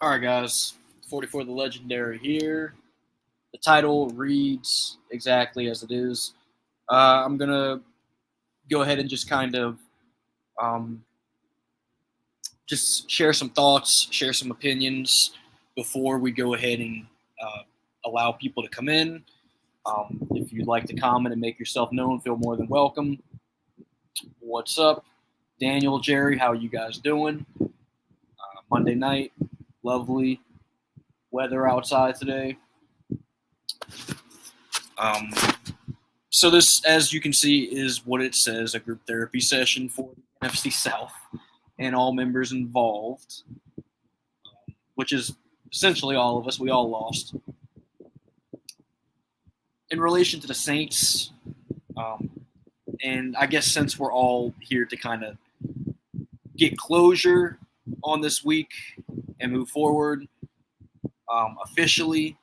All right, guys. 44 the Legendary here. The title reads exactly as it is. I'm going to go ahead and just kind of um, just share some thoughts, share some opinions before we go ahead and allow people to come in. If you'd like to comment and make yourself known, feel more than welcome. What's up? Daniel, Jerry, how are you guys doing? Monday night, lovely weather outside today. Um, so this, as you can see, is what it says, a group therapy session for the NFC South and all members involved, which is essentially all of us. We all lost. In relation to the Saints, and I guess since we're all here to kind of get closure on this week and move forward officially,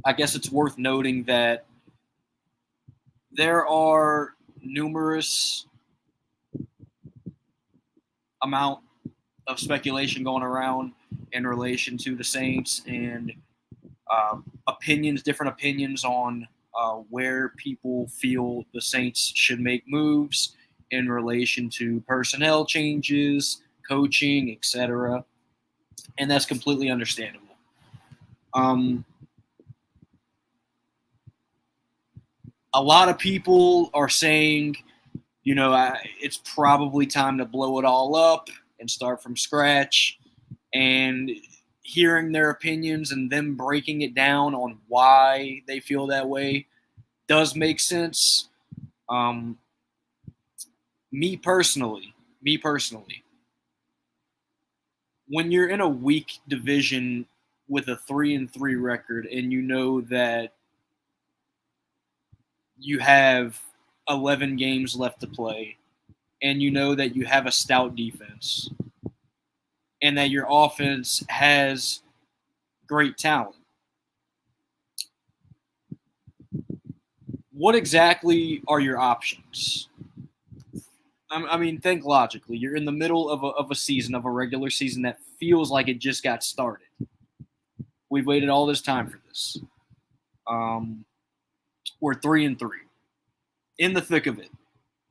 I guess it's worth noting that there are numerous amount of speculation going around in relation to the Saints and different opinions on where people feel the Saints should make moves in relation to personnel changes, coaching, etc. And that's completely understandable. A lot of people are saying, it's probably time to blow it all up and start from scratch. And hearing their opinions and them breaking it down on why they feel that way does make sense. Me personally, when you're in a weak division with a 3-3 record and you know that you have 11 games left to play and you know that you have a stout defense and that your offense has great talent, what exactly are your options? I mean, think logically. You're in the middle of a season, of a regular season that feels like it just got started. We've waited all this time for this. We're 3-3, in the thick of it.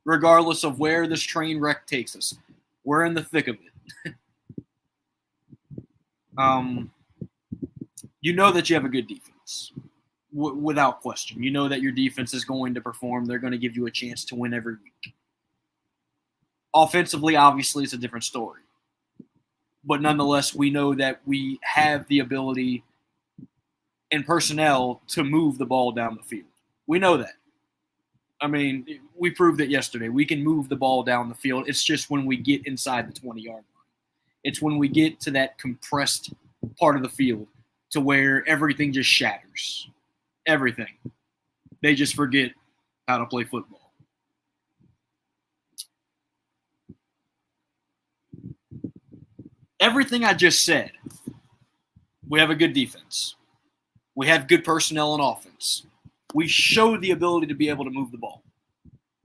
Regardless of where this train wreck takes us, we're in the thick of it. You know that you have a good defense, without question. You know that your defense is going to perform. They're going to give you a chance to win every week. Offensively, obviously, it's a different story. But nonetheless, we know that we have the ability and personnel to move the ball down the field. We know that. I mean, we proved it yesterday. We can move the ball down the field. It's just when we get inside the 20-yard line. It's when we get to that compressed part of the field to where everything just shatters. Everything. They just forget how to play football. Everything I just said, we have a good defense. We have good personnel on offense. We show the ability to be able to move the ball.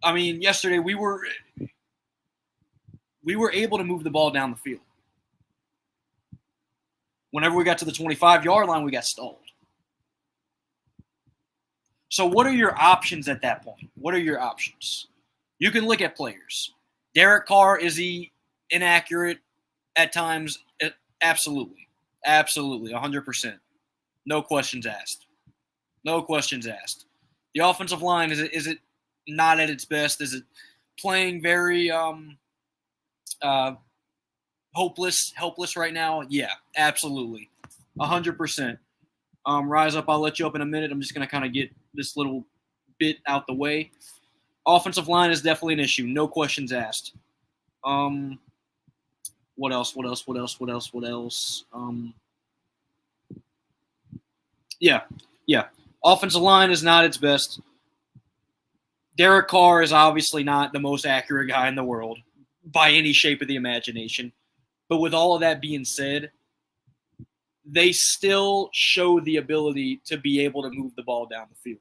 I mean, yesterday we were able to move the ball down the field. Whenever we got to the 25-yard line, we got stalled. So what are your options at that point? What are your options? You can look at players. Derek Carr, is he inaccurate at times? Absolutely. Absolutely, 100%. No questions asked. No questions asked. The offensive line, is it not at its best? Is it playing very helpless right now? Yeah, absolutely. 100%. Rise Up, I'll let you up in a minute. I'm just going to kind of get this little bit out the way. Offensive line is definitely an issue. No questions asked. What else? Yeah. Offensive line is not its best. Derek Carr is obviously not the most accurate guy in the world by any shape of the imagination. But with all of that being said, they still show the ability to be able to move the ball down the field.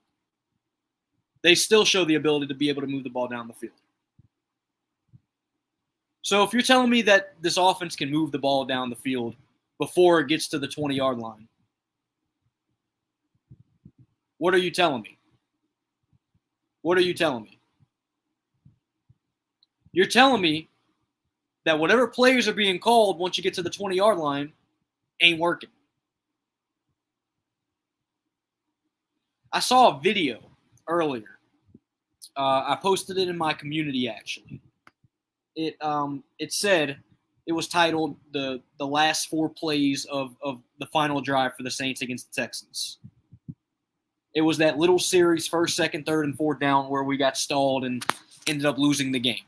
So if you're telling me that this offense can move the ball down the field, before it gets to the 20-yard line. What are you telling me? What are you telling me? You're telling me that whatever plays are being called once you get to the 20-yard line ain't working. I saw a video earlier. I posted it in my community, actually. It said, it was titled the last 4 plays of the final drive for the Saints against the Texans. It was that little series, 1st, 2nd, 3rd, and 4th down where we got stalled and ended up losing the game.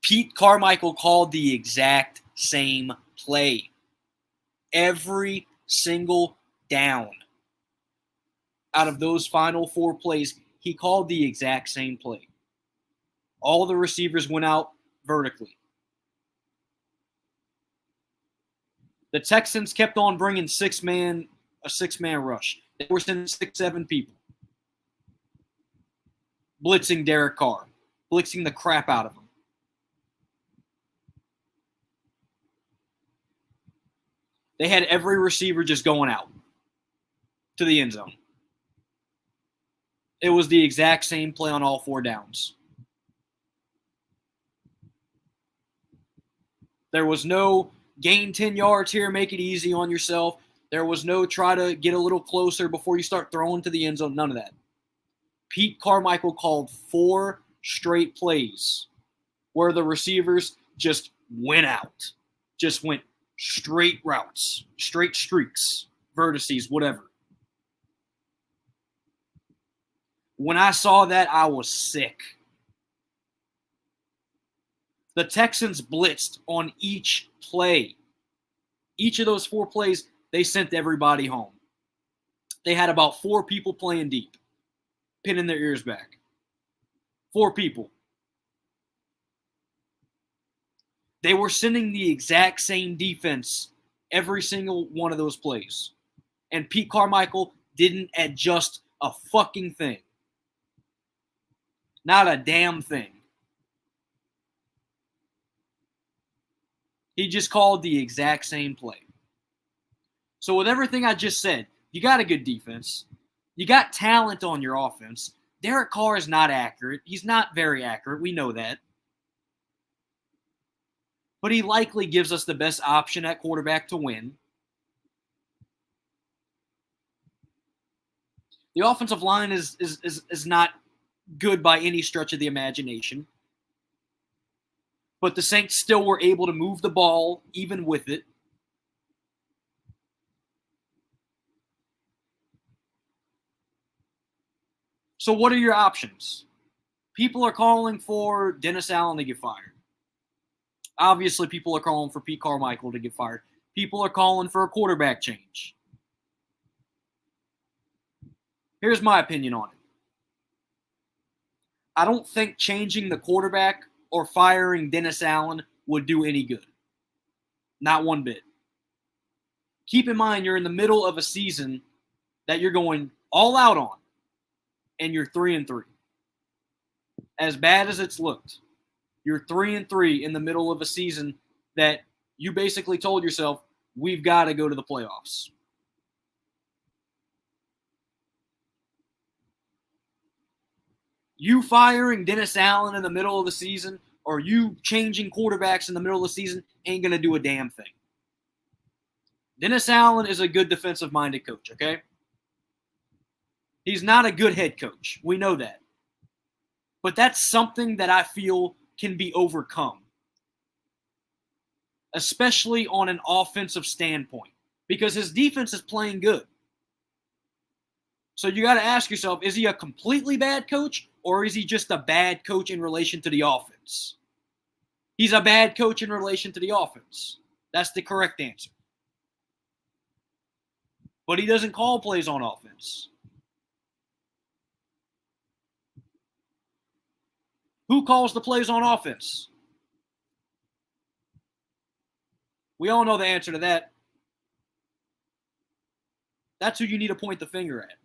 Pete Carmichael called the exact same play. Every single down. Out of those final 4 plays, he called the exact same play. All the receivers went out vertically. The Texans kept on bringing a 6-man rush. They were sending 6-7 people. Blitzing Derek Carr. Blitzing the crap out of him. They had every receiver just going out to the end zone. It was the exact same play on all 4 downs. There was no gain 10 yards here, make it easy on yourself. There was no try to get a little closer before you start throwing to the end zone. None of that. Pete Carmichael called 4 straight plays where the receivers just went out. Just went straight routes, straight streaks, vertices, whatever. When I saw that, I was sick. The Texans blitzed on each play. Each of those 4 plays, they sent everybody home. They had about 4 people playing deep, pinning their ears back. 4 people. They were sending the exact same defense every single one of those plays. And Pete Carmichael didn't adjust a fucking thing. Not a damn thing. He just called the exact same play. So with everything I just said, you got a good defense. You got talent on your offense. Derek Carr is not accurate. He's not very accurate. We know that. But he likely gives us the best option at quarterback to win. The offensive line is not good by any stretch of the imagination. But the Saints still were able to move the ball even with it. So what are your options? People are calling for Dennis Allen to get fired. Obviously, people are calling for Pete Carmichael to get fired. People are calling for a quarterback change. Here's my opinion on it. I don't think changing the quarterback or firing Dennis Allen would do any good. Not one bit. Keep in mind, you're in the middle of a season that you're going all out on, and you're 3-3. As bad as it's looked, you're 3-3 in the middle of a season that you basically told yourself, we've got to go to the playoffs. You firing Dennis Allen in the middle of the season or you changing quarterbacks in the middle of the season ain't going to do a damn thing. Dennis Allen is a good defensive-minded coach, okay? He's not a good head coach. We know that. But that's something that I feel can be overcome, especially on an offensive standpoint, because his defense is playing good. So you got to ask yourself, is he a completely bad coach or is he just a bad coach in relation to the offense? He's a bad coach in relation to the offense. That's the correct answer. But he doesn't call plays on offense. Who calls the plays on offense? We all know the answer to that. That's who you need to point the finger at.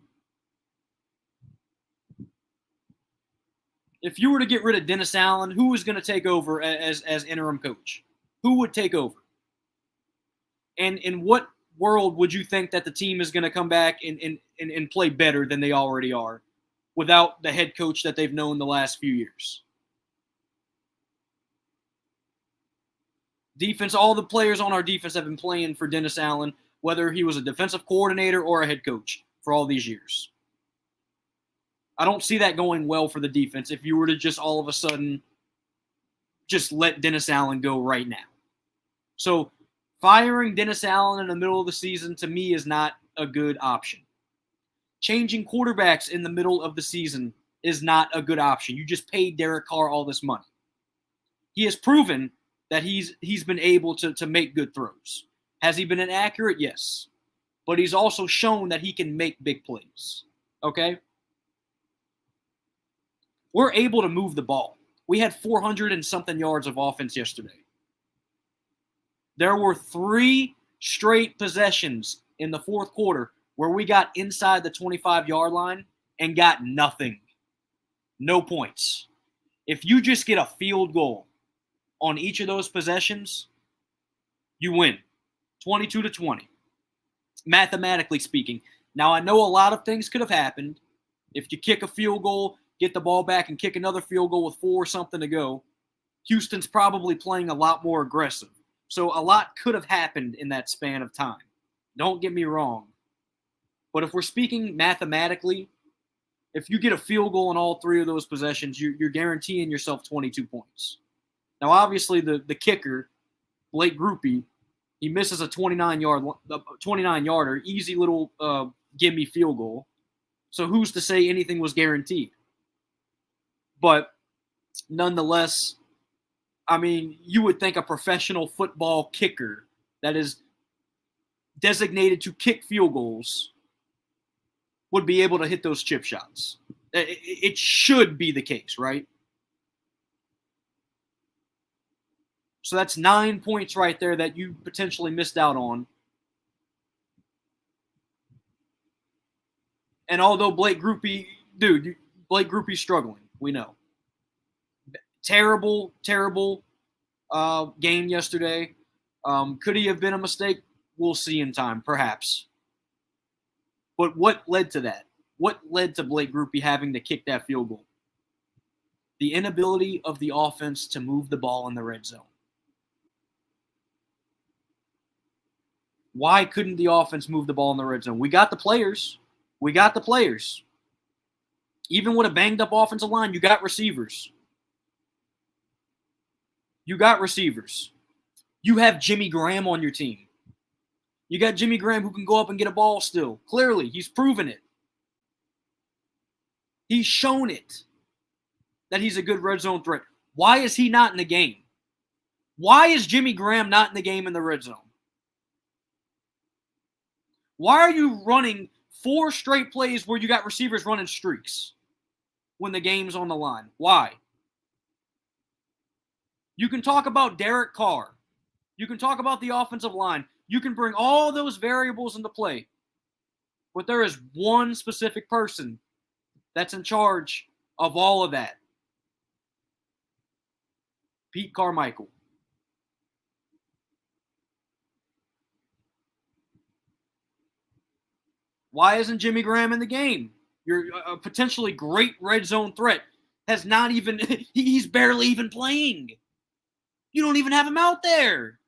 If you were to get rid of Dennis Allen, who was going to take over as interim coach? Who would take over? And in what world would you think that the team is going to come back and play better than they already are without the head coach that they've known the last few years? Defense, all the players on our defense have been playing for Dennis Allen, whether he was a defensive coordinator or a head coach for all these years. I don't see that going well for the defense if you were to just all of a sudden just let Dennis Allen go right now. So firing Dennis Allen in the middle of the season to me is not a good option. Changing quarterbacks in the middle of the season is not a good option. You just paid Derek Carr all this money. He has proven that he's been able to make good throws. Has he been inaccurate? Yes. But he's also shown that he can make big plays. Okay? We're able to move the ball. We had 400 and something yards of offense yesterday. There were 3 straight possessions in the fourth quarter where we got inside the 25-yard line and got nothing. No points. If you just get a field goal on each of those possessions, you win 22-20, mathematically speaking. Now, I know a lot of things could have happened. If you kick a field goal, get the ball back, and kick another field goal with 4 something to go, Houston's probably playing a lot more aggressive. So a lot could have happened in that span of time. Don't get me wrong. But if we're speaking mathematically, if you get a field goal in all 3 of those possessions, you're guaranteeing yourself 22 points. Now, obviously, the kicker, Blake Grupe, he misses a 29-yarder, easy little gimme field goal. So who's to say anything was guaranteed? But nonetheless, I mean, you would think a professional football kicker that is designated to kick field goals would be able to hit those chip shots. It should be the case, right? So that's 9 points right there that you potentially missed out on. And although Blake Grupe's struggling, we know. Terrible game yesterday. Could he have been a mistake? We'll see in time, perhaps. But what led to that? What led to Blake Grupe having to kick that field goal? The inability of the offense to move the ball in the red zone. Why couldn't the offense move the ball in the red zone? We got the players. Even with a banged-up offensive line, you got receivers. You have Jimmy Graham on your team. You got Jimmy Graham who can go up and get a ball still. Clearly, he's proven it. He's shown it that he's a good red zone threat. Why is he not in the game? Why is Jimmy Graham not in the game in the red zone? Why are you running 4 straight plays where you got receivers running streaks when the game's on the line? Why? You can talk about Derek Carr. You can talk about the offensive line. You can bring all those variables into play. But there is one specific person that's in charge of all of that. Pete Carmichael. Why isn't Jimmy Graham in the game? You're a potentially great red zone threat. He's barely even playing. You don't even have him out there.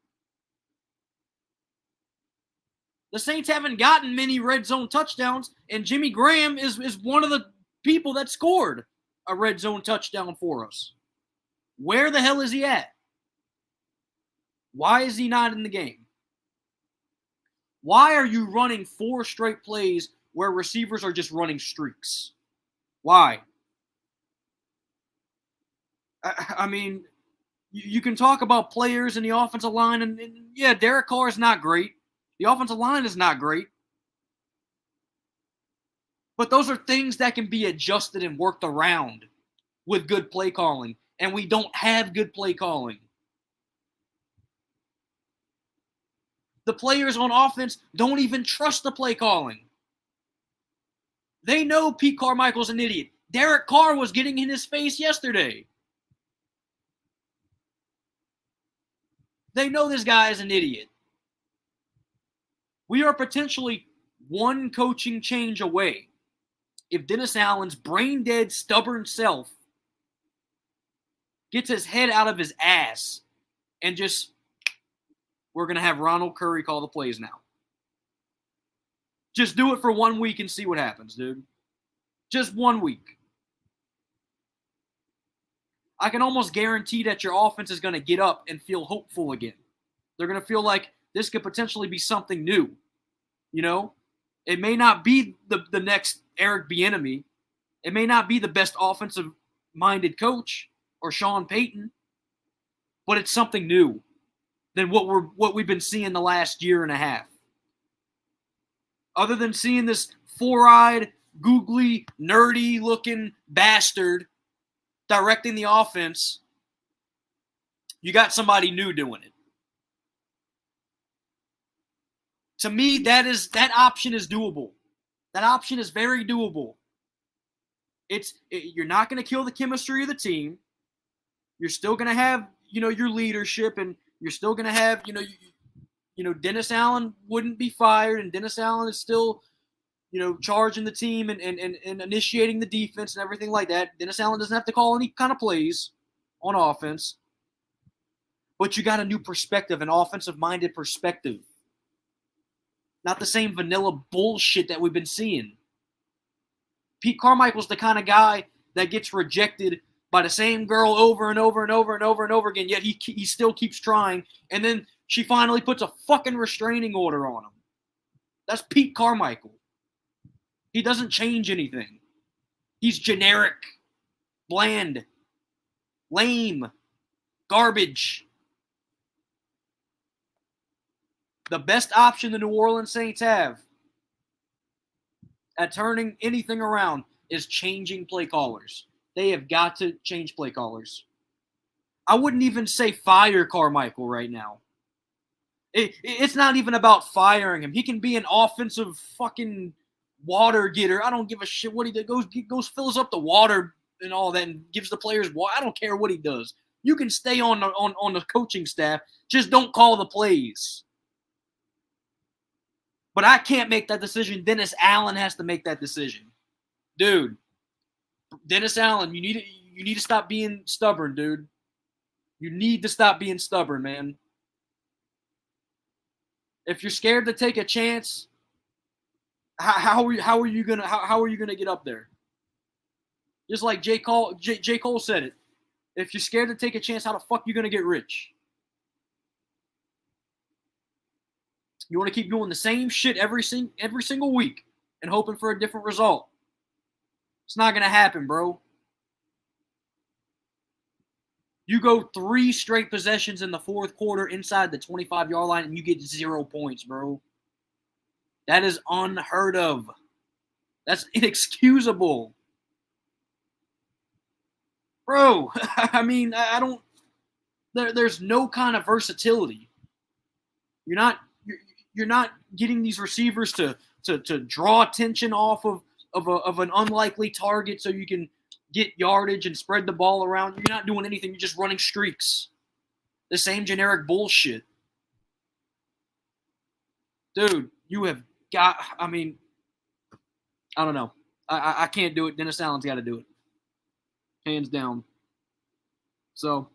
The Saints haven't gotten many red zone touchdowns, and Jimmy Graham is one of the people that scored a red zone touchdown for us. Where the hell is he at? Why is he not in the game? Why are you running 4 straight plays where receivers are just running streaks? Why? I mean, you can talk about players in the offensive line, and yeah, Derek Carr is not great. The offensive line is not great. But those are things that can be adjusted and worked around with good play calling, and we don't have good play calling. The players on offense don't even trust the play calling. They know Pete Carmichael's an idiot. Derek Carr was getting in his face yesterday. They know this guy is an idiot. We are potentially one coaching change away. If Dennis Allen's brain-dead, stubborn self gets his head out of his ass and just, we're going to have Ronald Curry call the plays now. Just do it for 1 week and see what happens, dude. Just 1 week. I can almost guarantee that your offense is going to get up and feel hopeful again. They're going to feel like this could potentially be something new. You know? It may not be the next Eric Bieniemy. It may not be the best offensive-minded coach or Sean Payton, but it's something new than what we've been seeing the last year and a half. Other than seeing this four-eyed, googly, nerdy-looking bastard directing the offense, you got somebody new doing it. To me, that option is doable. That option is very doable. You're not going to kill the chemistry of the team. You're still going to have, your leadership, and you're still going to have, Dennis Allen wouldn't be fired, and Dennis Allen is still, charging the team and initiating the defense and everything like that. Dennis Allen doesn't have to call any kind of plays on offense. But you got a new perspective, an offensive-minded perspective. Not the same vanilla bullshit that we've been seeing. Pete Carmichael's the kind of guy that gets rejected by the same girl over and over and over and over and over again, yet he still keeps trying, and then she finally puts a fucking restraining order on him. That's Pete Carmichael. He doesn't change anything. He's generic, bland, lame, garbage. The best option the New Orleans Saints have at turning anything around is changing play callers. They have got to change play callers. I wouldn't even say fire Carmichael right now. It's not even about firing him. He can be an offensive fucking water getter. I don't give a shit what he does. Goes fills up the water and all that and gives the players water. I don't care what he does. You can stay on the coaching staff. Just don't call the plays. But I can't make that decision. Dennis Allen has to make that decision. Dude, Dennis Allen, you need to stop being stubborn, dude. You need to stop being stubborn, man. If you're scared to take a chance, how are you gonna get up there? Just like J. Cole said it. If you're scared to take a chance, how the fuck are you gonna get rich? You want to keep doing the same shit every single week and hoping for a different result. It's not going to happen, bro. You go 3 straight possessions in the fourth quarter inside the 25-yard line and you get 0 points, bro. That is unheard of. That's inexcusable. Bro, I mean, I don't – there's no kind of versatility. You're not getting these receivers to draw attention off of an unlikely target so you can get yardage and spread the ball around. You're not doing anything. You're just running streaks. The same generic bullshit. Dude, you have got – I mean, I don't know. I can't do it. Dennis Allen's got to do it. Hands down. So,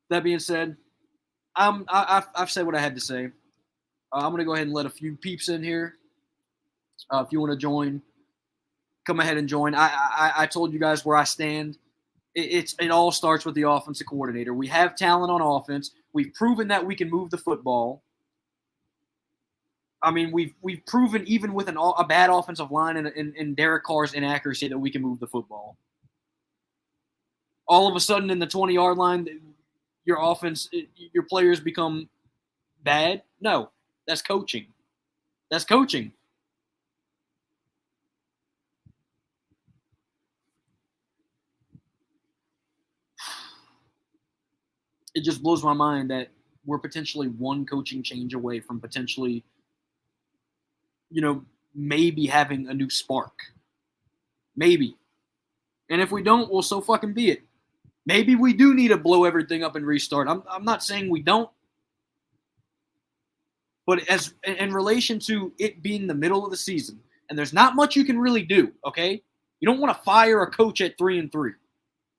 that being said, I've said what I had to say. I'm going to go ahead and let a few peeps in here. If you want to join, come ahead and join. I told you guys where I stand. It all starts with the offensive coordinator. We have talent on offense. We've proven that we can move the football. I mean, we've proven even with a bad offensive line and Derek Carr's inaccuracy that we can move the football. All of a sudden in the 20-yard line, your offense, your players become bad? No. That's coaching. That's coaching. It just blows my mind that we're potentially one coaching change away from potentially, maybe having a new spark. Maybe. And if we don't, well, so fucking be it. Maybe we do need to blow everything up and restart. I'm not saying we don't. But as in relation to it being the middle of the season, and there's not much you can really do, okay? You don't want to fire a coach at 3-3.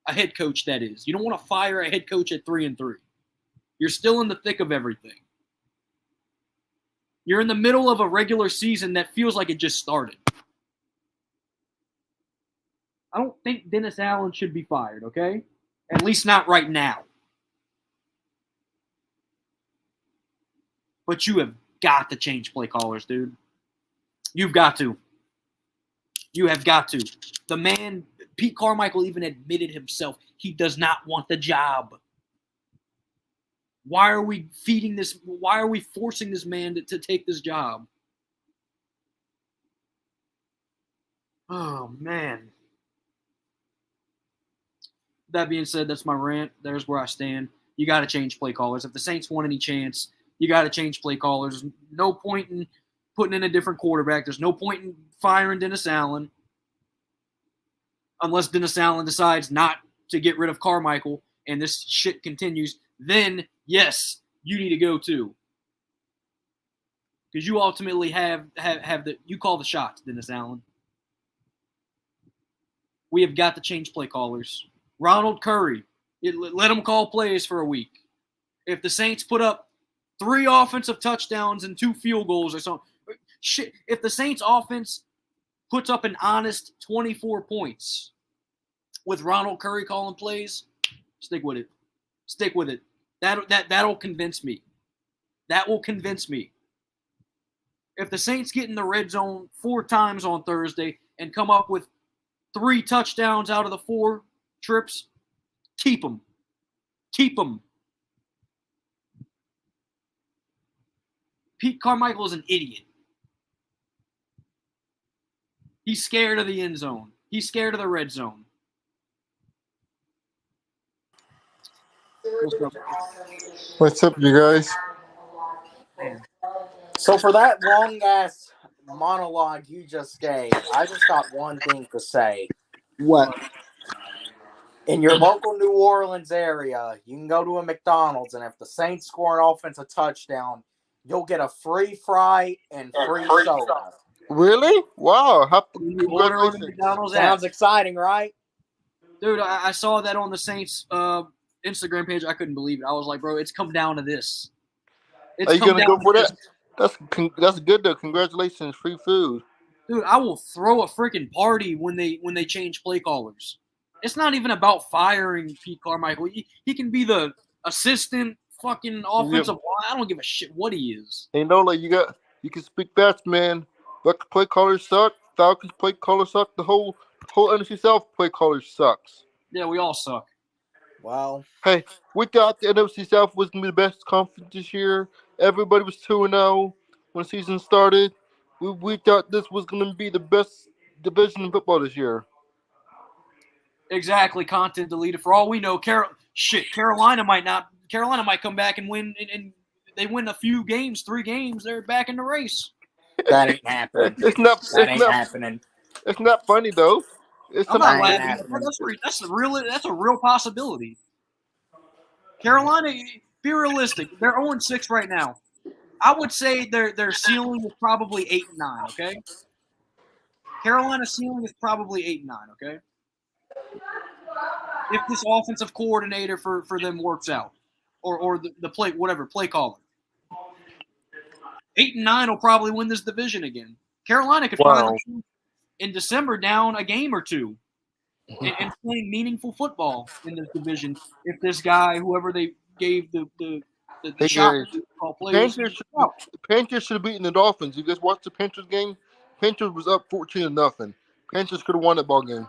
A head coach, that is. You don't want to fire a head coach at 3-3. You're still in the thick of everything. You're in the middle of a regular season that feels like it just started. I don't think Dennis Allen should be fired, okay? At least not right now. But you have got to change play callers, dude. You've got to. You have got to. The man, Pete Carmichael, even admitted himself he does not want the job. Why are we feeding this? Why are we forcing this man to take this job? Oh, man. That being said, that's my rant. There's where I stand. You got to change play callers. If the Saints want any chance, you got to change play callers. No point in putting in a different quarterback. There's no point in firing Dennis Allen unless Dennis Allen decides not to get rid of Carmichael and this shit continues. Then, yes, you need to go too. Because you ultimately have you call the shots, Dennis Allen. We have got to change play callers. Ronald Curry, let him call plays for a week. If the Saints put up 3 offensive touchdowns and 2 field goals or something, shit. If the Saints offense puts up an honest 24 points with Ronald Curry calling plays, stick with it. Stick with it. That'll convince me. That will convince me. If the Saints get in the red zone 4 times on Thursday and come up with 3 touchdowns out of the 4 trips, keep them. Keep them. Pete Carmichael is an idiot. He's scared of the end zone. He's scared of the red zone. What's up, you guys? So for that long-ass monologue you just gave, I just got one thing to say. What? In your local New Orleans area, you can go to a McDonald's, and if the Saints score an offensive touchdown, you'll get a free fry and free soda. Really? Wow. You order on the McDonald's app. Sounds exciting, right? Dude, I saw that on the Saints Instagram page. I couldn't believe it. I was like, bro, it's come down to this. Are you gonna go for that? That's good though. Congratulations, free food. Dude, I will throw a freaking party when they change play callers. It's not even about firing Pete Carmichael. He can be the assistant fucking offensive line. I don't give a shit what he is. And like you can speak bats, man. Buck play callers suck. Falcons play callers suck. The whole NFC South play callers sucks. Yeah, we all suck. Well, hey, we thought the NFC South was gonna be the best conference this year. Everybody was 2-0 when the season started. We thought this was gonna be the best division in football this year. Exactly, content deleted. For all we know, Carolina might come back and win, and they win a few games, 3 games. They're back in the race. That ain't happening. That ain't happening. It's not funny though. I'm not laughing. That's a real possibility. Carolina, be realistic. They're 0-6 right now. I would say their ceiling is probably 8-9. Okay. Carolina's ceiling is probably 8-9. Okay. If this offensive coordinator for them works out, or the play caller, 8-9 will probably win this division again. Carolina could finally in December down a game or 2 and playing meaningful football in this division. If this guy, whoever they gave the shot to call plays, the Panthers should have beaten the Dolphins. You guys watched the Panthers game? Panthers was up 14-0. Panthers could have won that ball game.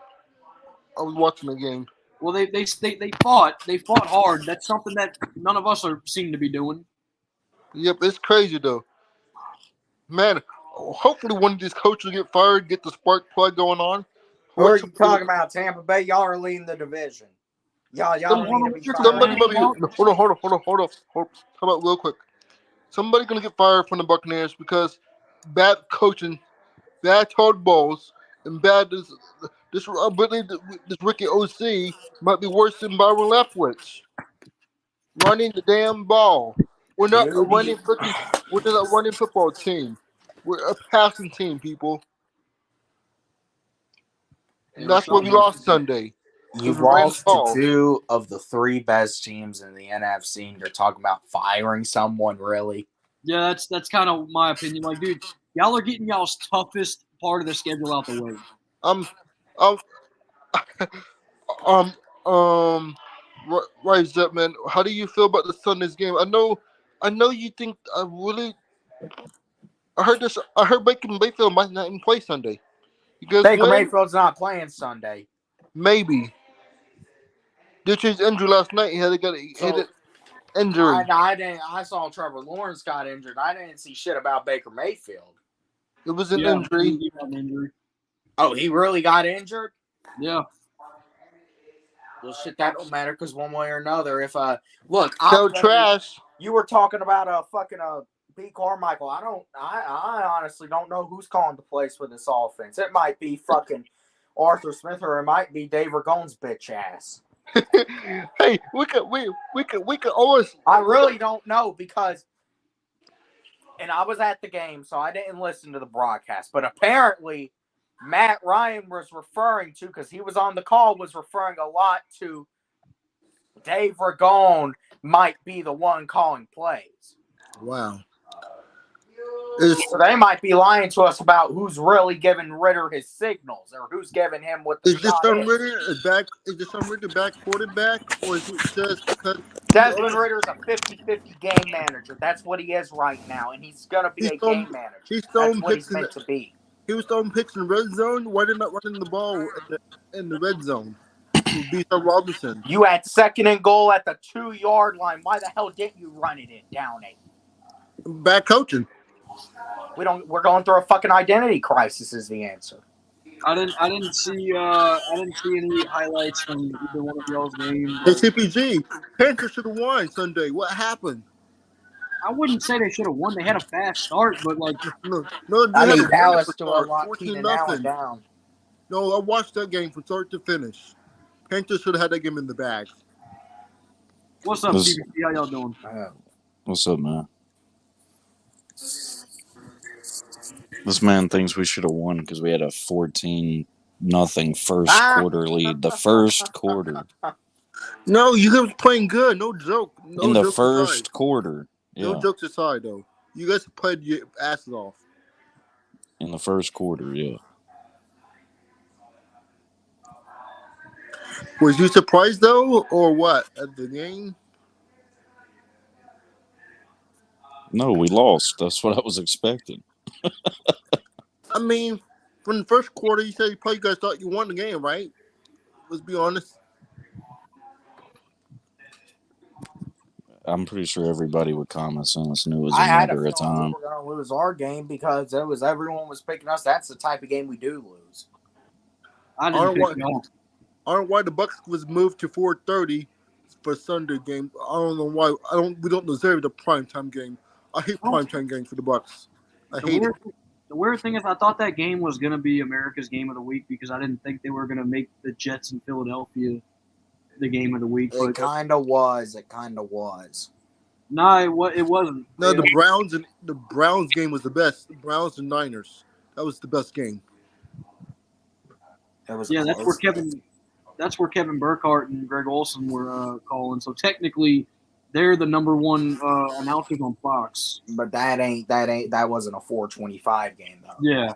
I was watching the game. Well, they fought hard. That's something that none of us seem to be doing. Yep, it's crazy though. Man, hopefully one of these coaches will get fired, get the spark plug going on. Who are you talking about? Tampa Bay? Y'all are leading the division. Y'all need to be fired. Hold on. Come out real quick. Somebody's gonna get fired from the Buccaneers because bad coaching, bad told balls, and This I believe this rookie OC might be worse than Byron Leftwich. Running the damn ball. We're not a running freaking. We're not a running football team. We're a passing team, people. And that's why we lost Sunday. You've lost to two of the three best teams in the NFC, and you're talking about firing someone, really? Yeah, that's kind of my opinion. Like, dude, y'all are getting y'all's toughest part of the schedule out the way. Rise up, man. How do you feel about the Sunday's game? I know you think I heard this. I heard Baker Mayfield might not even play Sunday. You guys Baker win? Mayfield's not playing Sunday. Maybe. Due to his injury last night, he had an injury. I saw Trevor Lawrence got injured. I didn't see shit about Baker Mayfield. It was an injury. He got an injury. Oh, he really got injured? Yeah. Well, shit, that don't matter because one way or another, if look, Trash. You were talking about B. Carmichael. I honestly don't know who's calling the plays for this offense. It might be fucking Arthur Smith, or it might be Dave Ragone's bitch ass. Hey, we could always. I really don't know because, and I was at the game, so I didn't listen to the broadcast. But apparently, Matt Ryan was referring to, because he was on the call, was referring a lot to Dave Ragone might be the one calling plays. Wow. So they might be lying to us about who's really giving Ritter his signals or who's giving him what the shot is. Is this some Ritter back quarterback, or is it just because Desmond Ritter's a 50-50 game manager? That's what he is right now, and he's going to be game manager. That's what he's meant to be. He was throwing picks in the red zone. Why did not running the ball in the red zone? B.J. Robinson. You had 2nd and goal at the 2-yard line. Why the hell didn't you run it in down 8? Bad coaching. We're going through a fucking identity crisis. Is the answer. I didn't see any highlights from either one of y'all's games. Hey, CPG, Panthers should have won Sunday. What happened? I wouldn't say they should have won. They had a fast start, but like no, I need Dallas to unlock Keenan Allen down. No, I watched that game from start to finish. Panthers should have had that game in the bag. What's up, CPG? How y'all doing? What's up, man? This man thinks we should have won because we had a 14-0 first quarter lead. The first quarter. No, you guys playing good. No joke. No in the jokes first aside. Quarter. Yeah. No jokes aside, though. You guys played your asses off. In the first quarter, yeah. Was you surprised, though, or what, at the game? No, we lost. That's what I was expecting. I mean, from the first quarter, you said you guys thought you won the game, right? Let's be honest. I'm pretty sure everybody with common sense knew it was a matter of time. We were going to lose our game because everyone was picking us. That's the type of game we do lose. I don't know why the Bucks was moved to 4:30 for Sunday game. I don't know why. We don't deserve the primetime game. I hate primetime games for the Bucks. I hate it. The weird thing is, I thought that game was going to be America's game of the week because I didn't think they were going to make the Jets in Philadelphia the game of the week. It kind of was. No, it wasn't. No, the Browns game was the best. The Browns and Niners. That was the best game. That's where Kevin Burkhardt and Greg Olson were calling. So technically, they're the number one announcers on Fox. But that wasn't a 4:25 game though. Yeah,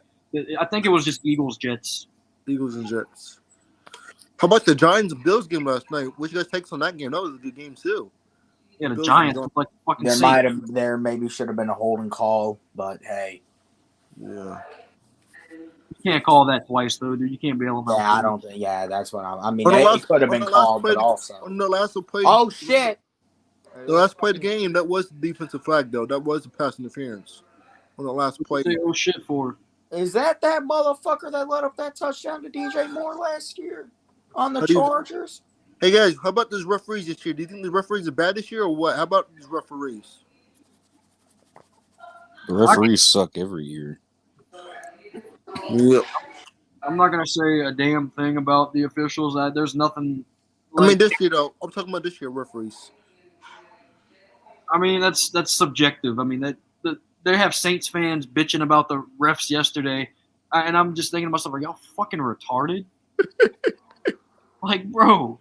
I think it was just Eagles Jets. Eagles and Jets. How about the Giants and Bills game last night? What you guys takes on that game? That was a good game too. Yeah, the Giants like fucking. There maybe should have been a holding call, but hey. Yeah. You can't call that twice though, dude. You can't bail them out. Yeah, I don't think. Yeah, that's what I mean. It could have been called, but also. On the last play. Oh shit! The last play of the game, that was the defensive flag though. That was the pass interference. On the last play. Say, oh shit for. Is that motherfucker that let up that touchdown to DJ Moore last year on the Chargers? Hey guys, how about these referees this year? Do you think the referees are bad this year or what? How about these referees? The referees suck every year. Yep. I'm not gonna say a damn thing about the officials. There's nothing. I mean, this year though. I'm talking about this year referees. I mean, that's subjective. I mean, they have Saints fans bitching about the refs yesterday, and I'm just thinking to myself, are y'all fucking retarded? Like, bro,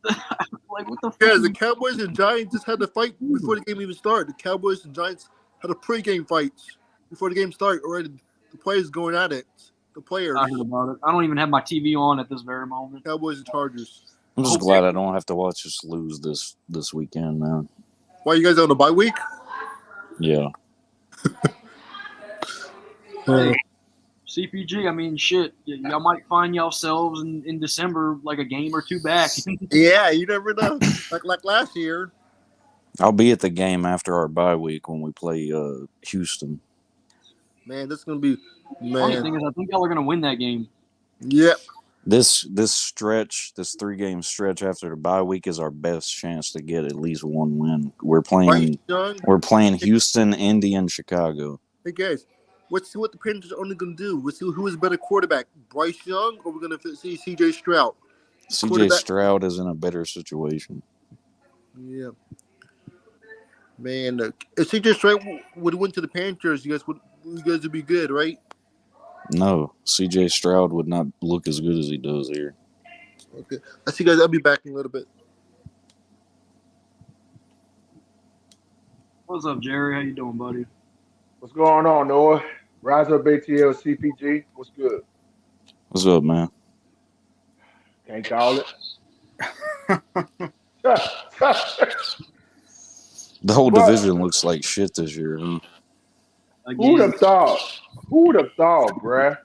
like what the fuck? Yeah, the Cowboys and Giants just had to fight before the game even started. The Cowboys and Giants had a pre-game fight before the game started. Already, the players going at it. The players. I heard about it. I don't even have my TV on at this very moment. Cowboys and Chargers. I'm just glad I don't have to watch us lose this weekend, man. Why you guys on the bye week? Yeah. CPG, I mean, shit, y'all might find yourselves in December like a game or two back. Yeah, you never know. like last year. I'll be at the game after our bye week when we play Houston. Man, this is gonna be Funny thing is, I think y'all are gonna win that game. Yep. This 3-game stretch after the bye week is our best chance to get at least one win. We're playing Houston, Indy, and Chicago. Hey guys, let's see what the Panthers are only gonna do. Let's see who is a better quarterback, Bryce Young, or we're gonna see C.J. Stroud. C.J. Stroud is in a better situation. Yeah. Man, if C.J. Stroud would have went to the Panthers, you guys would be good, right? No, C.J. Stroud would not look as good as he does here. Okay. I see, guys. I'll be back in a little bit. What's up, Jerry? How you doing, buddy? What's going on, Noah? Rise up ATL CPG. What's good? What's up, man? Can't call it. The whole division looks like shit this year. Huh? Who'd have thought? Who'd have thought, bruh,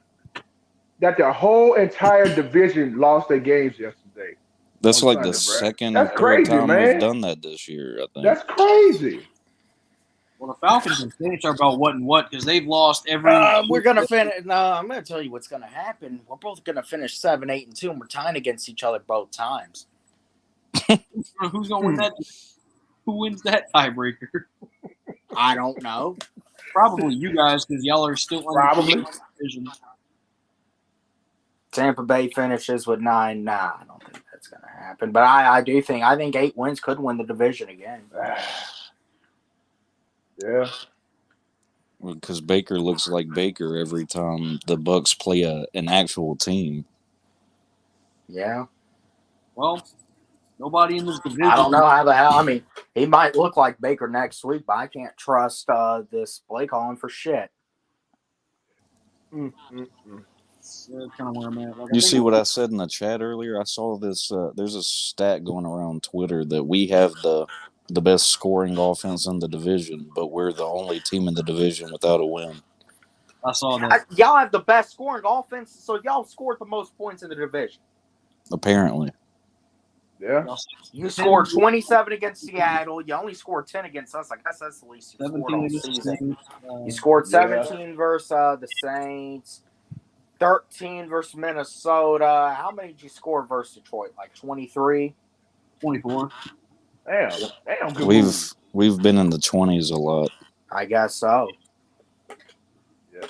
that the whole entire division lost their games yesterday? That's like Sunday, the second That's or third crazy, time man. we've done that this year, I think. That's crazy. Well, the Falcons and Saints are about what and what because they've lost every. We're gonna finish. No, I'm gonna tell you what's gonna happen. We're both gonna finish 7-8-2, and we're tying against each other both times. Who's gonna win that? Who wins that tiebreaker? I don't know. Probably you guys because y'all are still Probably. division. Tampa Bay finishes with 9. Nah, I don't think that's gonna happen. But I think 8 wins could win the division again. Yeah. Because Baker looks like Baker every time the Bucks play an actual team. Yeah. Well, nobody in this division. I don't know how the hell. I mean, he might look like Baker next week, but I can't trust this play calling for shit. That's kind of where I'm at. Like, You see what I said in the chat earlier? I saw this. There's a stat going around Twitter that we have the best scoring offense in the division, but we're the only team in the division without a win. I saw that. Y'all have the best scoring offense, so y'all scored the most points in the division. Apparently. Yeah. You scored 27 against Seattle. You only scored 10 against us. I guess that's the least you scored all season. You scored 17 versus the Saints, 13 versus Minnesota. How many did you score versus Detroit? Like 23? 24. Damn. Good We've been in the 20s a lot. I guess so. Yeah.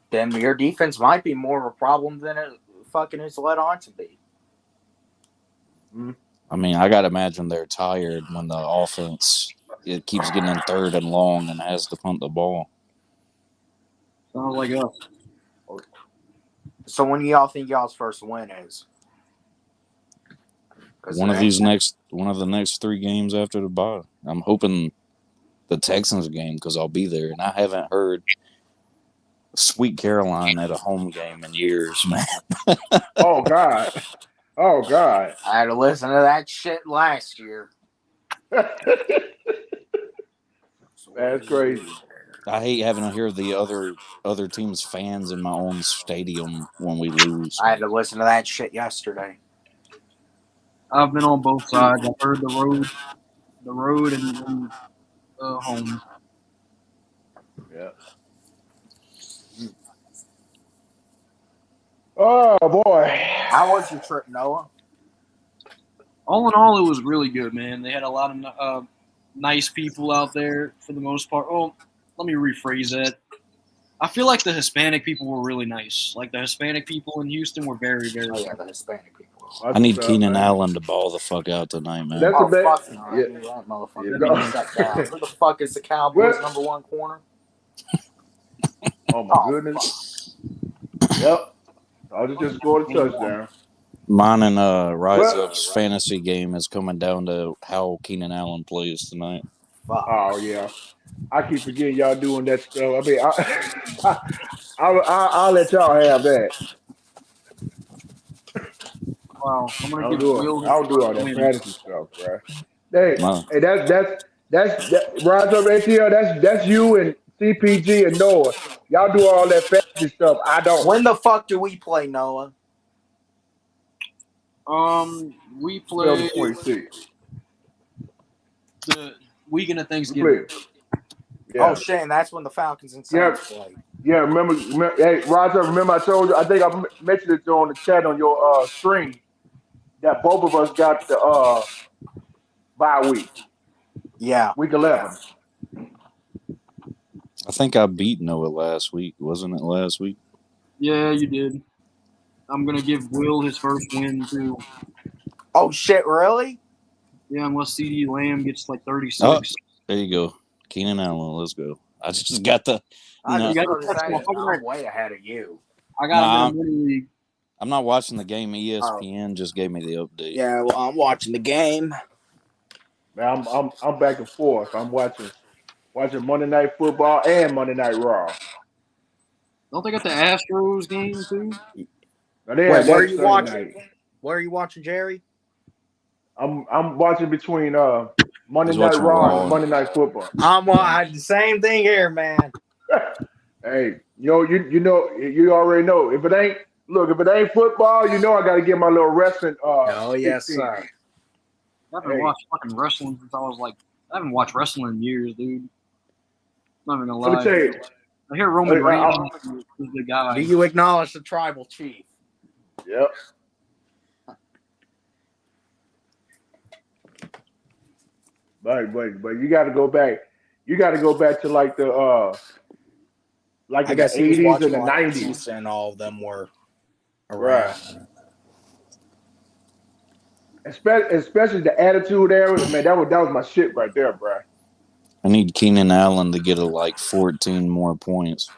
Then your defense might be more of a problem than it fucking is led on to be. I mean, I got to imagine they're tired when the offense it keeps getting in third and long and has to punt the ball. Sounds like us. So when y'all think y'all's first win is? One of the next 3 games after the bye. I'm hoping the Texans game because I'll be there, and I haven't heard Sweet Caroline at a home game in years, man. Oh God. I had to listen to that shit last year. That's crazy. I hate having to hear the other team's fans in my own stadium when we lose. I had to listen to that shit yesterday. I've been on both sides. I've heard the road and home. Yeah. Oh boy. How was your trip, Noah? All in all, it was really good, man. They had a lot of nice people out there for the most part. Oh, let me rephrase that. I feel like the Hispanic people were really nice. Like the Hispanic people in Houston were very, very. Oh yeah, the Hispanic people. I need Keenan Allen to ball the fuck out tonight, man. That's a Oh bet. fuck no! Yeah. I knew that motherfucker. Yeah, Be no. shut down. Who the fuck is the Cowboys' Well- number one corner? Oh my goodness. Yep. I just scored a touchdown. Mine and Rise Up's fantasy game is coming down to how Keenan Allen plays tonight. Fuck. Oh yeah. I keep forgetting y'all doing that stuff. I mean, I'll let y'all have that. Wow, I'm gonna I'll give do Will. it. I'll do all that win. fantasy stuff, bro. Hey, Wow. hey, that's Rise Up ATL. That's you and CPG and Noah. Y'all do all that fantasy stuff. I don't. When the fuck do we play, Noah? We Well, play 26. the weekend of We Thanksgiving. play. Yeah. Oh shit, and that's when the Falcons and Yeah. Saints play. Yeah, remember, hey, Roger, remember I told you, I think I mentioned it on the chat on your stream, that both of us got the bye week, Yeah. week 11. I think I beat Noah last week. Wasn't it last week? Yeah, you did. I'm gonna give Will his first win too. Oh shit, really? Yeah, unless CD Lamb gets like 36. Oh, there you go. Keenan Allen, let's go. I just got the. I No. just You started got- saying I'm way ahead of you. I got Nah, him in a mini league. I'm not watching the game. ESPN just gave me the update. Yeah, well, I'm watching the game. Man, I'm back and forth. I'm watching Monday Night Football and Monday Night Raw. Don't they got the Astros game too? Now, they Wait, had where are that you Sunday watching? night. Where are you watching, Jerry? I'm watching between Monday He's Night watching Raw Raw. and Monday Night Football. I had the same thing here, man. Hey, you already know. If it ain't football, you know I got to get my little wrestling. Oh yes, 16. sir. I haven't Hey. watched fucking wrestling since I was like. I haven't watched wrestling in years, dude. Not even gonna Let me lie. tell you. I hear Roman Hey, Reigns is the guy. Do you acknowledge the tribal chief? Yep. But you got to go back. You got to go back to like the I guess he was 80s watching and the like 90s. Batista and all of them were around. Right. Especially the Attitude Era, man. That was my shit right there, bro. I need Keenan Allen to get like 14 more points.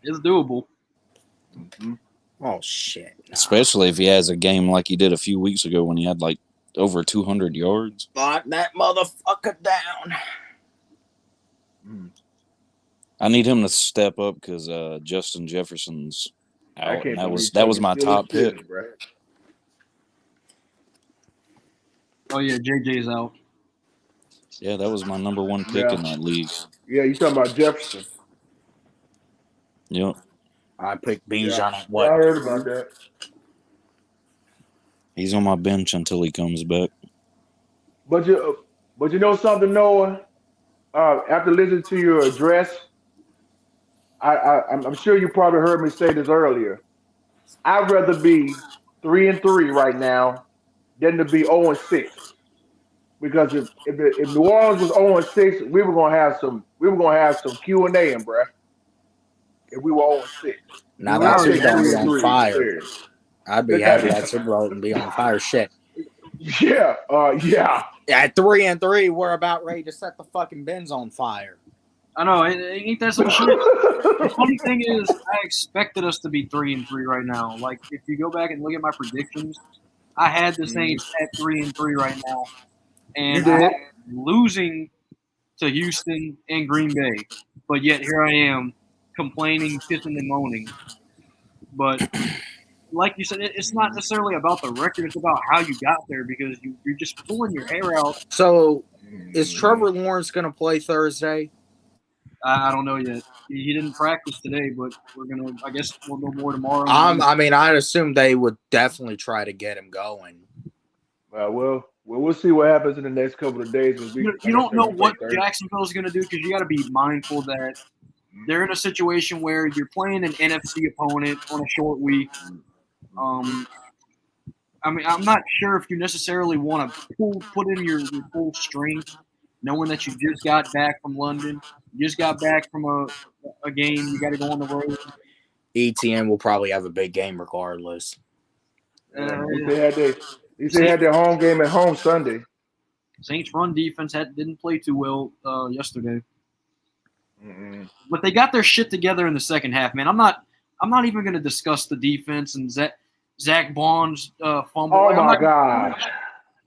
It's doable. Mm-hmm. Oh shit! No. Especially if he has a game like he did a few weeks ago when he had like over 200 yards. Lock that motherfucker down. Mm. I need him to step up because Justin Jefferson's I out. can't And believe that was my still top sitting, pick. bro. Oh yeah, JJ's out. Yeah, that was my number one pick in that league. Yeah, you talking about Jefferson? Yep. I picked Bijan Yeah. at what? I heard about that. He's on my bench until he comes back. But you know something, Noah? After listening to your address, I'm sure you probably heard me say this earlier. I'd rather be 3-3 right now than to be 0-6. Because if New Orleans was 0-6, we were gonna have some Q&A, bruh. If we were 0-6. Now We that already Super Bowl be on 3-3 fire. clear. I'd be happy that Super Bowl and be on fire. Shit. Yeah, yeah. At 3-3, we're about ready to set the fucking bins on fire. I know, ain't that some shit? The funny thing is, I expected us to be 3-3 right now. Like, if you go back and look at my predictions, I had the Saints at 3-3 right now, You and did. I had losing to Houston and Green Bay. But yet here I am, complaining, pissing, and moaning. But like you said, it's not necessarily about the record; it's about how you got there because you're just pulling your hair out. So, is Trevor Lawrence going to play Thursday? I don't know yet. He didn't practice today, but I guess we'll know more tomorrow. I'd assume they would definitely try to get him going. We'll see what happens in the next couple of days. You don't know what Jacksonville's going to do because you got to be mindful that they're in a situation where you're playing an NFC opponent on a short week. I'm not sure if you necessarily want to put in your full strength knowing that you just got back from London, you just got back from a game, you got to go on the road. ETN will probably have a big game regardless. Yeah, at least they had their home game at home Sunday. Saints' run defense didn't play too well yesterday, Mm-mm. but they got their shit together in the second half. Man, I'm not even going to discuss the defense and Zach Bond's fumble. Oh Like, my gosh!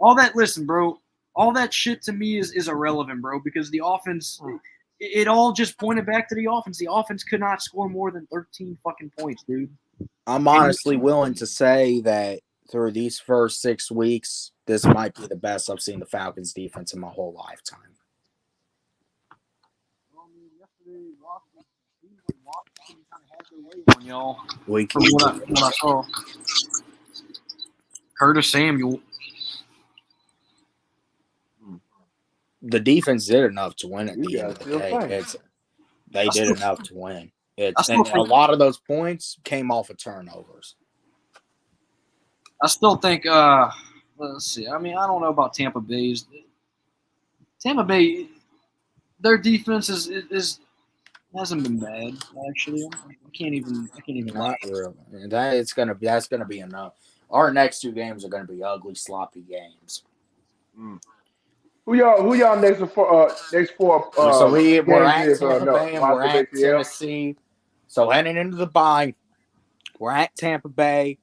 all that. Listen, bro, all that shit to me is irrelevant, bro, because the offense. It all just pointed back to the offense. The offense could not score more than 13 fucking points, dude. I'm honestly willing to say that through these first 6 weeks, this might be the best I've seen the Falcons defense in my whole lifetime. From what I saw. Curtis Samuel. The defense did enough to win at the You end of guys the still day. fighting. They did enough to win. And think- a lot of those points came off of turnovers. I still think, let's see. I mean, I don't know about Tampa Bay's. Tampa Bay, their defense hasn't been bad, actually. I can't even lie. Not really. That's gonna be enough. Our next 2 games are gonna be ugly, sloppy games. Who y'all next for? So we're games at is, Tampa Bay and we're at ACL? Tennessee. So heading into the bye, we're at Tampa Bay,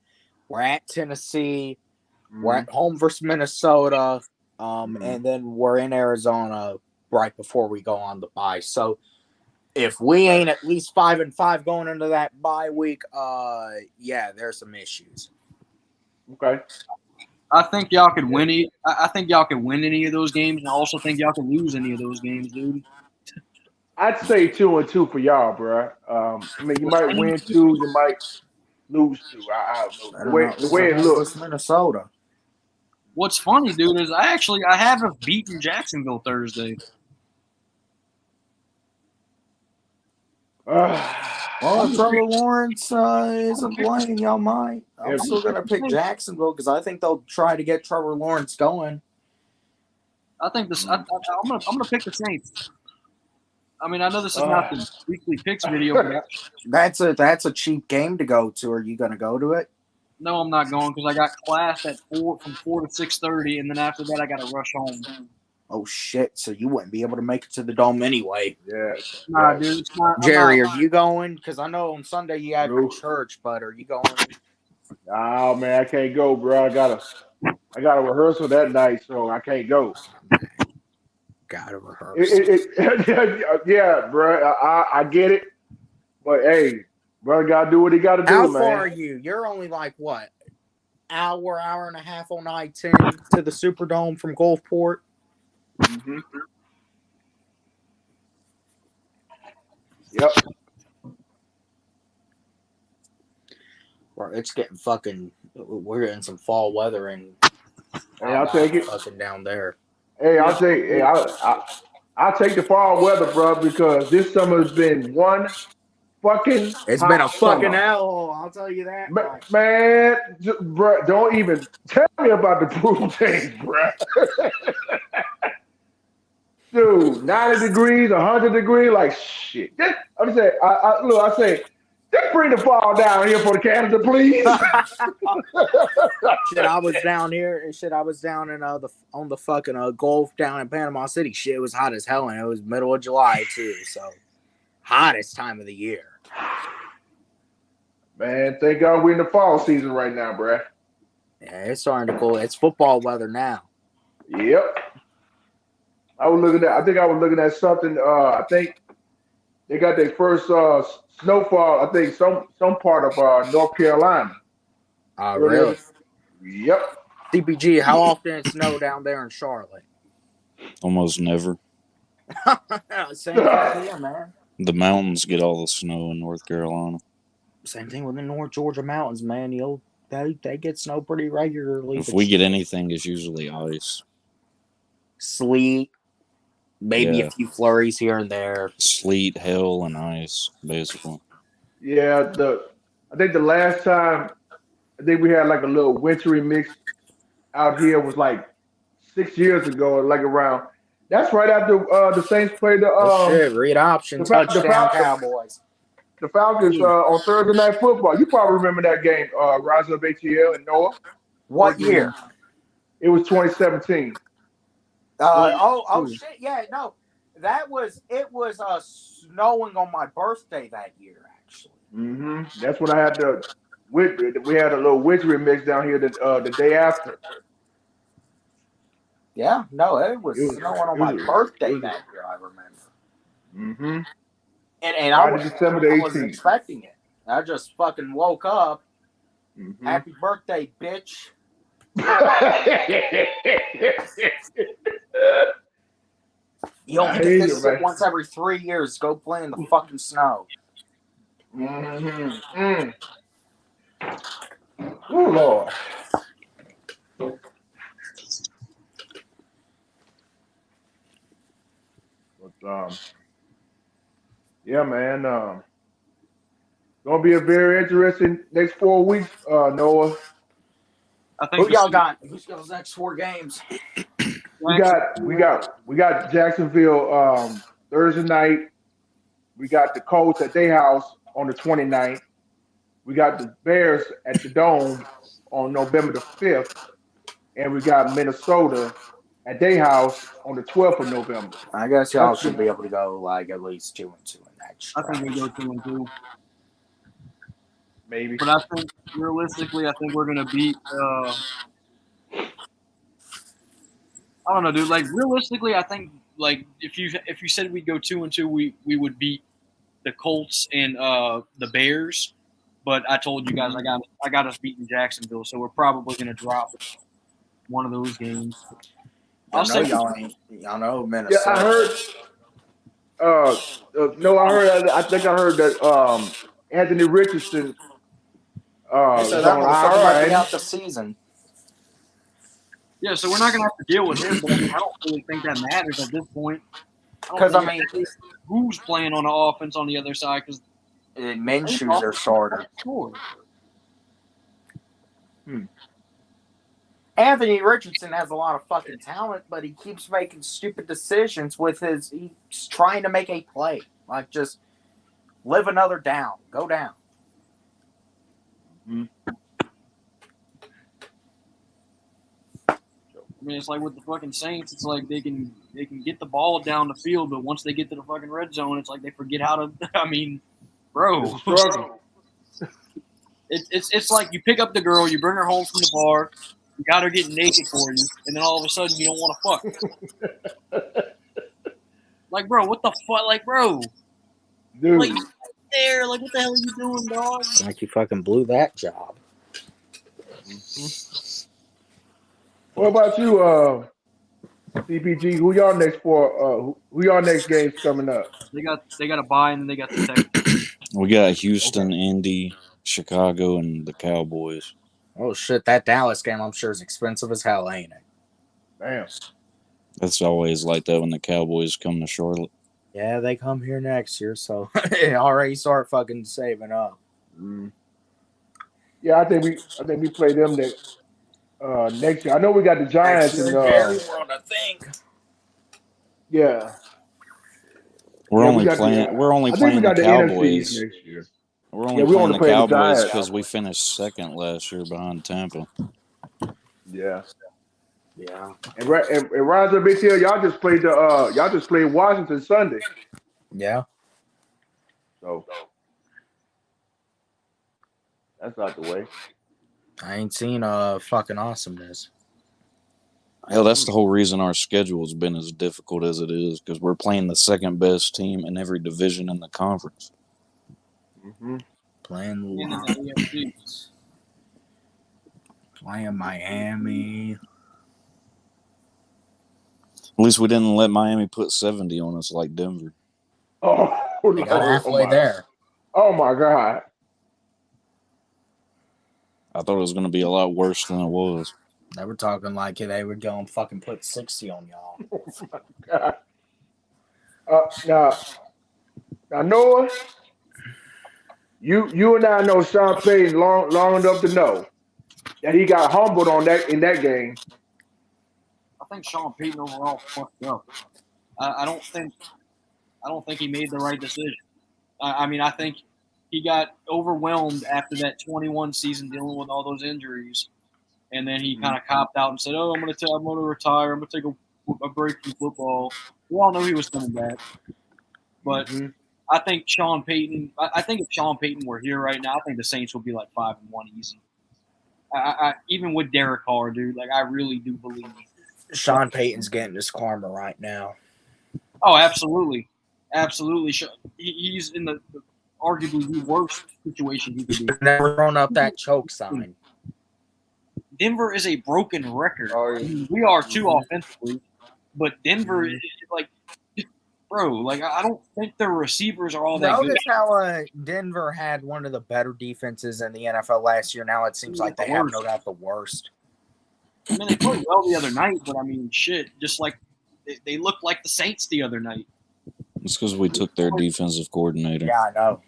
we're at Tennessee, we're at home versus Minnesota, and then we're in Arizona right before we go on the bye. So if we ain't at least 5-5 going into that bye week, yeah, there's some issues. Okay. I think y'all could win it. I think y'all could win any of those games, and I also think y'all could lose any of those games, dude. I'd say 2-2 for y'all, bro. I mean, you might win 2, you might lose 2. I don't know. The way it looks. Minnesota. What's funny, dude, is I have us beating Jacksonville Thursday. Well, if Trevor Lawrence isn't playing, y'all might. I'm still going to pick Jacksonville because I think they'll try to get Trevor Lawrence going. I think this. I'm gonna pick the Saints. I mean, I know this is not the weekly picks video, but That's a cheap game to go to. Are you going to go to it? no, I'm not going because I got class from 4 to 6:30, and then after that I got to rush home. Oh shit! So you wouldn't be able to make it to the dome anyway. Yeah. Nah, dude, it's not. Jerry, are you going? Because I know on Sunday you have your church, but are you going? Oh man, I can't go, bro. I got a rehearsal that night, so I can't go. Gotta rehearse. Yeah, bro. I get it, but hey, brother, gotta do what he gotta do, How man. far are you? You're only like what? Hour and a half on I-10 to the Superdome from Gulfport. Mm-hmm. Yep. Well, it's getting fucking. We're getting some fall weather and. Hey, I'll take it. Fucking down there. Hey, I'll take. Hey, I'll take the fall weather, bro, because this summer has been one fucking. It's been a fucking hellhole. I'll tell you that. Man, bro, don't even tell me about the pool things, bro. Dude, 90 degrees, 100 degrees, like shit. I'm saying, I say, just bring the fall down here for the Canada, please. Shit, I was down here. Shit, I was down in on the fucking Gulf down in Panama City. Shit, it was hot as hell, and it was middle of July too. So, hottest time of the year. Man, thank God we're in the fall season right now, bro. Yeah, it's starting to cool. It's football weather now. Yep. I was looking at something. I think they got their first snowfall. I think some part of North Carolina. Really? Yep. CPG, how often it snow down there in Charlotte? Almost never. Same thing here, man. The mountains get all the snow in North Carolina. Same thing with the North Georgia mountains, man. They get snow pretty regularly. If we get anything, it's usually ice. Sleet. Maybe a few flurries here and there. Sleet, hail, and ice, basically. Yeah, I think the last time we had like a little wintry mix out here was like 6 years ago, like around That's right after the Saints played Oh, shit, read option, the Fal- the, touchdown, Fal- Cowboys. the Falcons on Thursday Night Football. You probably remember that game, Rise Up ATL and Noah. What year? It was 2017. Shit, yeah, no. It was snowing on my birthday that year, actually. That's when I had we had a little witchery mix down here the day after. Yeah, no, it was snowing on my birthday that year, I remember. And I December the wasn't 18th. expecting it. I just fucking woke up. Happy birthday, bitch. You only get this shit once every 3 years. Go play in the fucking snow. Oh, Lord. But, yeah, man. Gonna be a very interesting next 4 weeks, Noah. I think Who y'all got? Who's got those next 4 games? We got Jacksonville Thursday night. We got the Colts at their house on the 29th. We got the Bears at the Dome on November the 5th. And we got Minnesota at their house on the 12th of November. I guess y'all should be able to go like at least 2-2 in that stretch. I think we go 2-2. Maybe. But I think realistically, I think we're gonna beat. I don't know, dude. Like realistically, I think like if you said we'd go 2-2, we would beat the Colts and the Bears. But I told you guys I got us beating Jacksonville, so we're probably gonna drop one of those games. Y'all know Minnesota. Yeah, I heard. I think I heard that Anthony Richardson. So that motherfucker might be out the season. Yeah, so we're not gonna have to deal with him. But I don't really think that matters at this point. Because who's playing on the offense on the other side? Because Minshew's their starter. Anthony Richardson has a lot of fucking talent, but he keeps making stupid decisions with he's trying to make a play. Like, just live another down. Go down. I mean, it's like with the fucking Saints. It's like they can get the ball down the field, but once they get to the fucking red zone, it's like they forget how to. I mean, bro, it's like you pick up the girl, you bring her home from the bar, you got her getting naked for you, and then all of a sudden you don't want to fuck. Like, bro, what the fuck? Like, bro, dude, like there, like what the hell are you doing, dog? Like you fucking blew that job. What about you, CPG? Who y'all next for? Who y'all next games coming up? They got a bye, and then they got the Texans. We got Houston, Indy, Chicago, and the Cowboys. Oh shit, that Dallas game I'm sure is expensive as hell, ain't it? Damn. That's always like that when the Cowboys come to Charlotte. Yeah, they come here next year, so already start fucking saving up. Yeah, I think we play them next year. I know we got the Giants and Jerry World, I think. Yeah. We're only playing the Cowboys. Next year. We're only playing the Cowboys because we finished second last year behind Tampa. Yeah. Yeah. And Rise Up Big Hill, y'all just played Washington Sunday. Yeah. So that's out the way. I ain't seen fucking awesomeness. Hell, that's the whole reason our schedule has been as difficult as it is, because we're playing the second best team in every division in the conference. Playing Miami. At least we didn't let Miami put 70 on us like Denver. Oh, they got halfway there. Oh my God. I thought it was going to be a lot worse than it was. They were talking like they were going to fucking put 60 on y'all. Oh my God. Now, Noah, you and I know Sean Payton long enough to know that he got humbled in that game. think Sean Payton overall fucked up. I don't think he made the right decision. I mean, I think he got overwhelmed after that 21 season dealing with all those injuries, and then he kind of copped out and said, "Oh, I'm going to retire. I'm going to take a break from football." We all know he was coming back, but I think Sean Payton. I think if Sean Payton were here right now, I think the Saints would be like 5-1 easy. Even with Derek Carr, dude, like I really do believe Sean Payton's getting his karma right now. Oh, absolutely. He's in the arguably the worst situation he could be. Never thrown up that choke sign. Denver is a broken record. Oh, yeah. I mean, we are too offensively, but Denver is like, bro, like I don't think their receivers are all that good. Notice how Denver had one of the better defenses in the NFL last year. Now it seems like they have no doubt the worst. I mean, they played well the other night, but I mean, shit, just like they looked like the Saints the other night. It's because we took their defensive coordinator. Yeah, I know.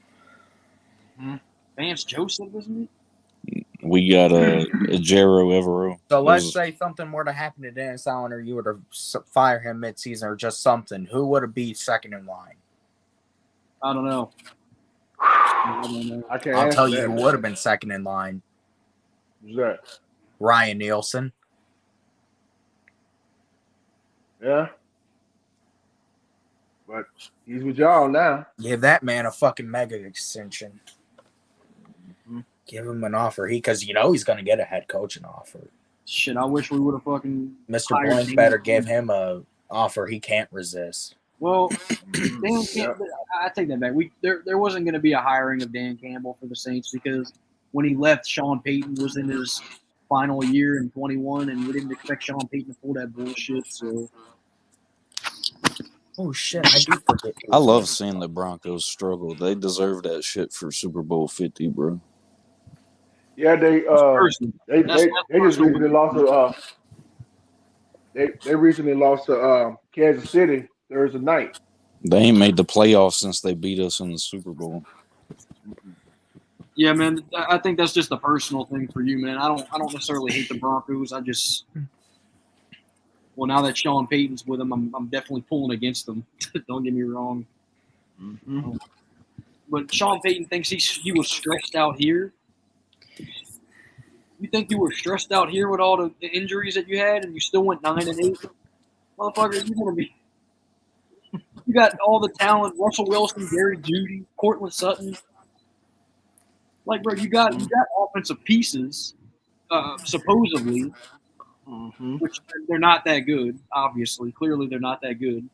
Vance Joseph, isn't it? We got Jero Evero. So let's say something were to happen to Dennis Allen, or you were to fire him midseason, or just something. Who would it be second in line? I don't know. I can't. I'll tell you that, who man. would have been second in line. Who's that? Ryan Nielsen. Yeah. But he's with y'all now. Give that man a fucking mega extension. Give him an offer. Because you know he's going to get a head coaching offer. Shit, I wish we would have fucking. Mr. Blank better give him a offer he can't resist. Well, Dan Campbell, I take that back. There wasn't going to be a hiring of Dan Campbell for the Saints because when he left, Sean Payton was in his final year in 21, and we didn't expect Sean Payton to pull that bullshit. So, oh shit, I do forget. I love seeing the Broncos struggle. They deserve that shit for Super Bowl 50, bro. Yeah, they just recently lost to they recently lost to Kansas City Thursday night. They ain't made the playoffs since they beat us in the Super Bowl. yeah, man, I think that's just a personal thing for you, man. I don't necessarily hate the Broncos. Well, now that Sean Payton's with them, I'm definitely pulling against them. Don't get me wrong. But Sean Payton thinks he was stressed out here. You think you were stressed out here with all the injuries that you had, and you still went 9-8? Motherfucker, you're gonna be. You got all the talent: Russell Wilson, Jerry Jeudy, Cortland Sutton. Like, bro, you got offensive pieces, supposedly, which they're not that good. Obviously, clearly, they're not that good.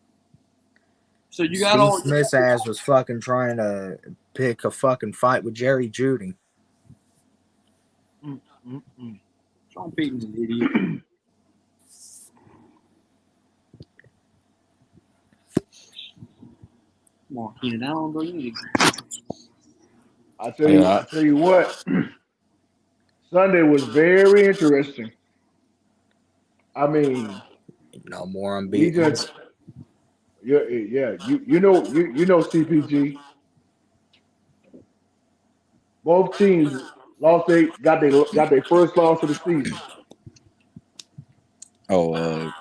So you got all. Smith's ass was fucking trying to pick a fucking fight with Jerry Jeudy. Sean Payton's an idiot. Come on, Keenan Allen, bro. You need to... I tell you what. Sunday was very interesting. I mean, no more unbeaten. You know CPG. Both teams lost. They got their first loss of the season. Oh,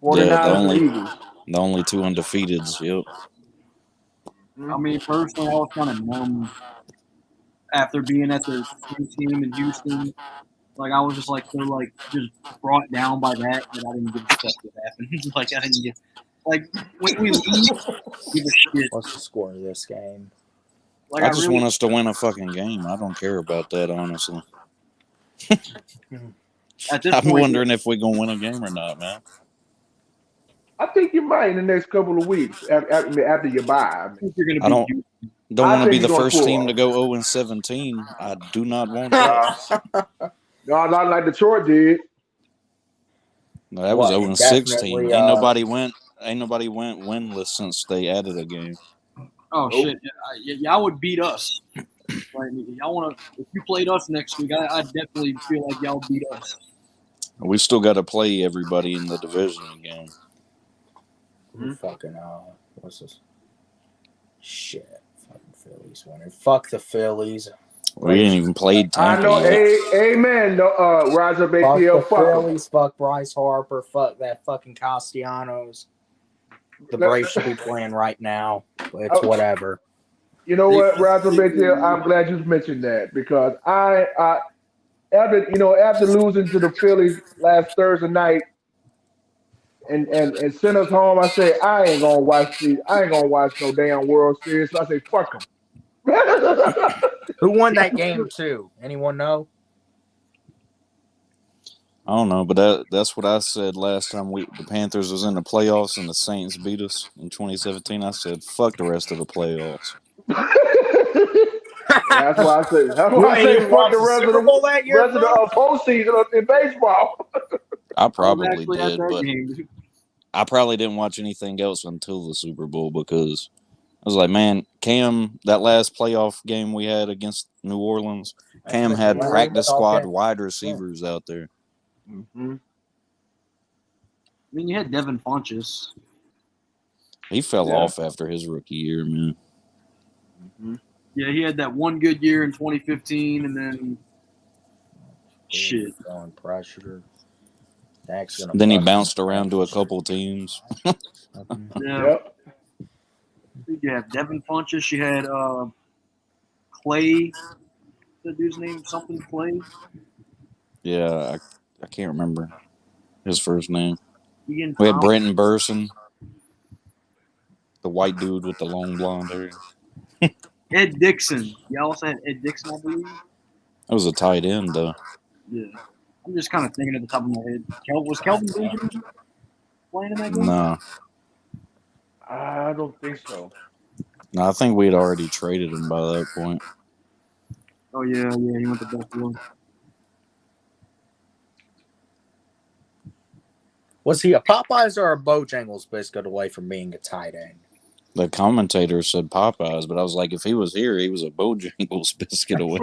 49ers and Eagles. The only two undefeateds. Yep. I mean, personally, I was kind of numb after being at the team in Houston. Like, I was just like so like just brought down by that I didn't give a fuck what happened. Like, I didn't get like when we leave, give a shit. What's the score of this game? Like, I just want us to win a fucking game. I don't care about that, honestly. At this I'm point, wondering if we're gonna win a game or not, man. I think you might in the next couple of weeks after you buy. I think you're gonna I don't want to be the first team to go 0-17. I do not want that. No, not like Detroit did. No, that was 0-16. Ain't nobody went winless since they added a game. Oh shit! Yeah, y'all would beat us. Like, y'all want to? If you played us next week, I definitely feel like y'all beat us. We still got to play everybody in the division again. Fucking what's this? Shit, fucking Phillies winning. Fuck the Phillies. We ain't even played I Tampa know. yet. Amen. No, rise up Fuck ATL. the Fuck 'em. Phillies. Fuck Bryce Harper. Fuck that fucking Castellanos. The Braves should be playing right now. It's whatever. You know what, rise up ATL? I'm glad you mentioned that because after losing to the Phillies last Thursday night and sent us home, I said I ain't gonna watch no damn World Series. So I say fuck them. Who won that game too? Anyone know? I don't know, but that's what I said last time the Panthers was in the playoffs and the Saints beat us in 2017. I said, fuck the rest of the playoffs. That's why I say. That's You why I ain't say even fuck the watched the Super Bowl that year, rest of bro? the postseason in baseball. I I was probably actually at did, that but game. I probably didn't watch anything else until the Super Bowl because I was like, man, Cam, that last playoff game we had against New Orleans, Cam had practice squad wide receivers out there. Mm-hmm. I mean, you had Devin Funchess. He fell off after his rookie year, man. Mm-hmm. Yeah, he had that one good year in 2015, and then shit. Throwing pressure. Then he bounced around to a couple teams. Yeah. Yep. You have Devin Funchess. You had Clay. The dude's name something Clay. Yeah, I can't remember his first name. Ian We had Thomas. Brenton Burson, the white dude with the long blonde hair. Ed Dixon. You also had Ed Dixon, I believe. That was a tight end, though. Yeah. I'm just kind of thinking at the top of my head. Was Kelvin Benjamin playing in that game? No, I don't think so. I think we had already traded him by that point. Oh, yeah, he went to Buffalo. Was he a Popeyes or a Bojangles biscuit away from being a tight end? The commentator said Popeyes, but I was like, if he was here, he was a Bojangles biscuit away.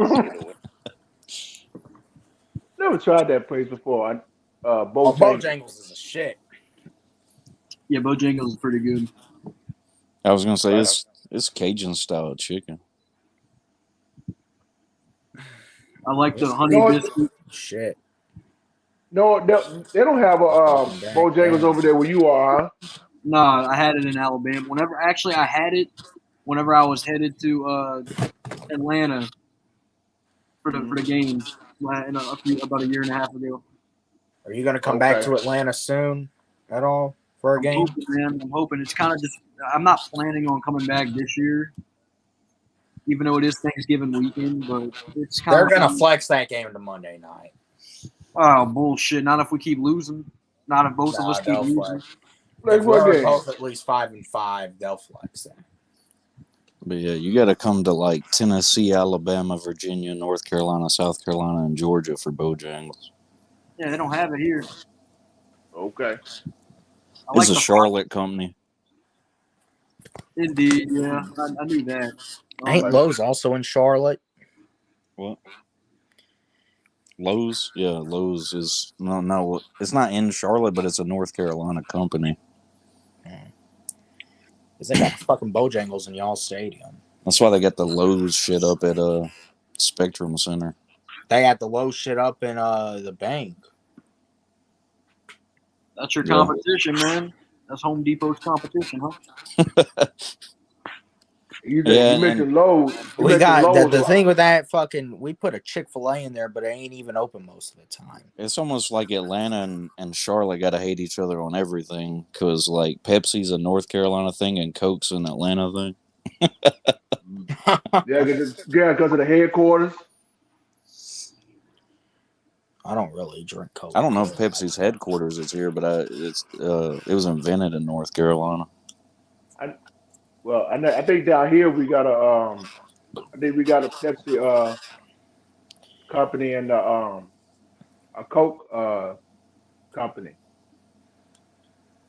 Never tried that place before. Bojangles is a shit. Yeah, Bojangles is pretty good. I was gonna say it's Cajun style chicken. I like the honey biscuit. Shit. No, they don't have a Bojangles over there where you are, huh? Nah, I had it in Alabama. I had it whenever I was headed to Atlanta for the game about a year and a half ago. Are you going to come back to Atlanta soon at all for a game? I'm hoping. It's kind of just – I'm not planning on coming back this year, even though it is Thanksgiving weekend. But it's kind They're going to flex that game to Monday night. Oh, bullshit. Not if we keep losing. Not if both of us keep losing. Like if what we're game? both at least 5-5, they'll flex that. But yeah, you got to come to like Tennessee, Alabama, Virginia, North Carolina, South Carolina, and Georgia for Bojangles. Yeah, they don't have it here. Okay. It's a Charlotte company. Indeed, yeah. I knew that. Ain't Lowe's also in Charlotte? What? Lowe's? Yeah, Lowe's is no, it's not in Charlotte, but it's a North Carolina company. Because they got fucking Bojangles in y'all stadium. That's why they got the Lowe's shit up at Spectrum Center. They got the Lowe's shit up in the bank. That's your competition, man. That's Home Depot's competition, huh? You mentioned Lowe's. We got the thing with that fucking. We put a Chick-fil-A in there, but it ain't even open most of the time. It's almost like Atlanta and Charlotte got to hate each other on everything because like Pepsi's a North Carolina thing and Coke's an Atlanta thing. Yeah, because of the headquarters. I don't really drink Coke. I don't know if Pepsi's headquarters is here, but it was invented in North Carolina. I think down here we got a Pepsi company and a Coke company.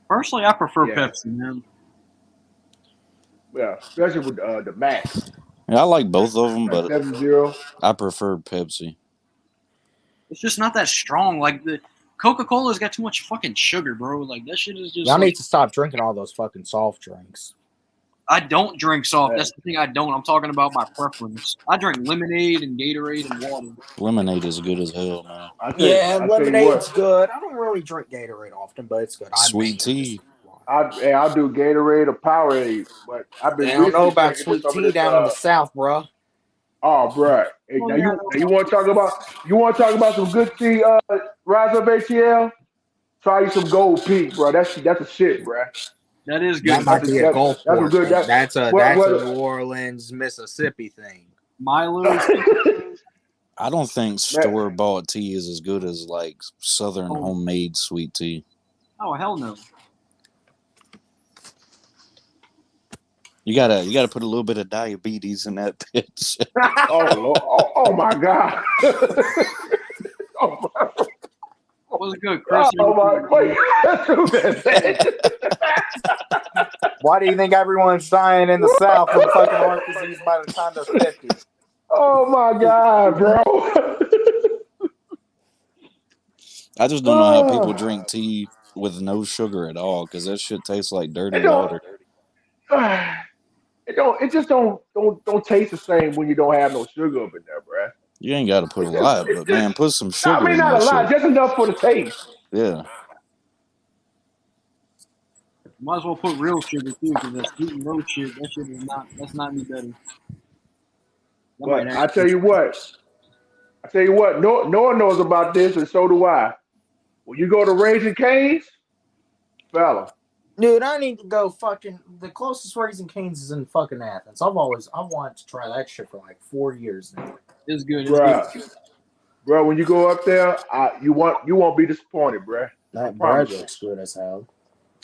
Personally, I prefer Pepsi, man. Yeah, especially with the Max. Yeah, I like both of them, but 7-0. I prefer Pepsi. It's just not that strong. Like the Coca-Cola's got too much fucking sugar, bro. Like that shit is just. Y'all need to stop drinking all those fucking soft drinks. I don't drink soft. Yeah. That's the thing I don't. I'm talking about my preference. I drink lemonade and Gatorade and water. Lemonade is good as hell, man. I tell you lemonade's what. good. I don't really drink Gatorade often, but it's good. Sweet tea. I'll do Gatorade or Powerade, but I've been I don't know recently about trying to get sweet some of tea this. down in the South, bro. Oh, bro. Hey, Oh, now yeah, you want to talk about some good tea? Rise up ATL. Try you some Gold Peak, bro. That's a shit, bro. that is That good. might be a That's a Gulfport good. thing. That's a What New Orleans, Mississippi thing. Milo. I don't think man, store bought tea is as good as like Southern Oh. homemade sweet tea. Oh hell no. You gotta put a little bit of diabetes in that bitch. oh Lord, oh my God. oh my, What's good, Chris? oh my, wait, do that. Why do you think everyone's dying in the South from fucking heart disease by the time they're 50? Oh my God, bro. I just don't know how people drink tea with no sugar at all, because that shit tastes like dirty water. It just don't taste the same when you don't have no sugar up in there, bro. You ain't got to put a lot, but man, put some sugar I mean, in not that a lot, shit. just enough for the taste. Yeah. Might as well put real sugar too, because that sweet and low shit, that's not any better. That might But I actually. tell you what, no one knows about this, and so do I. When you go to Raising Cane's, fella, Dude, I need to go fucking. The closest Raising Cane's is in fucking Athens. I've wanted to try that shit for like 4 years now. It's good. bro, when you go up there, you won't be disappointed, bro. That bread looks good as hell.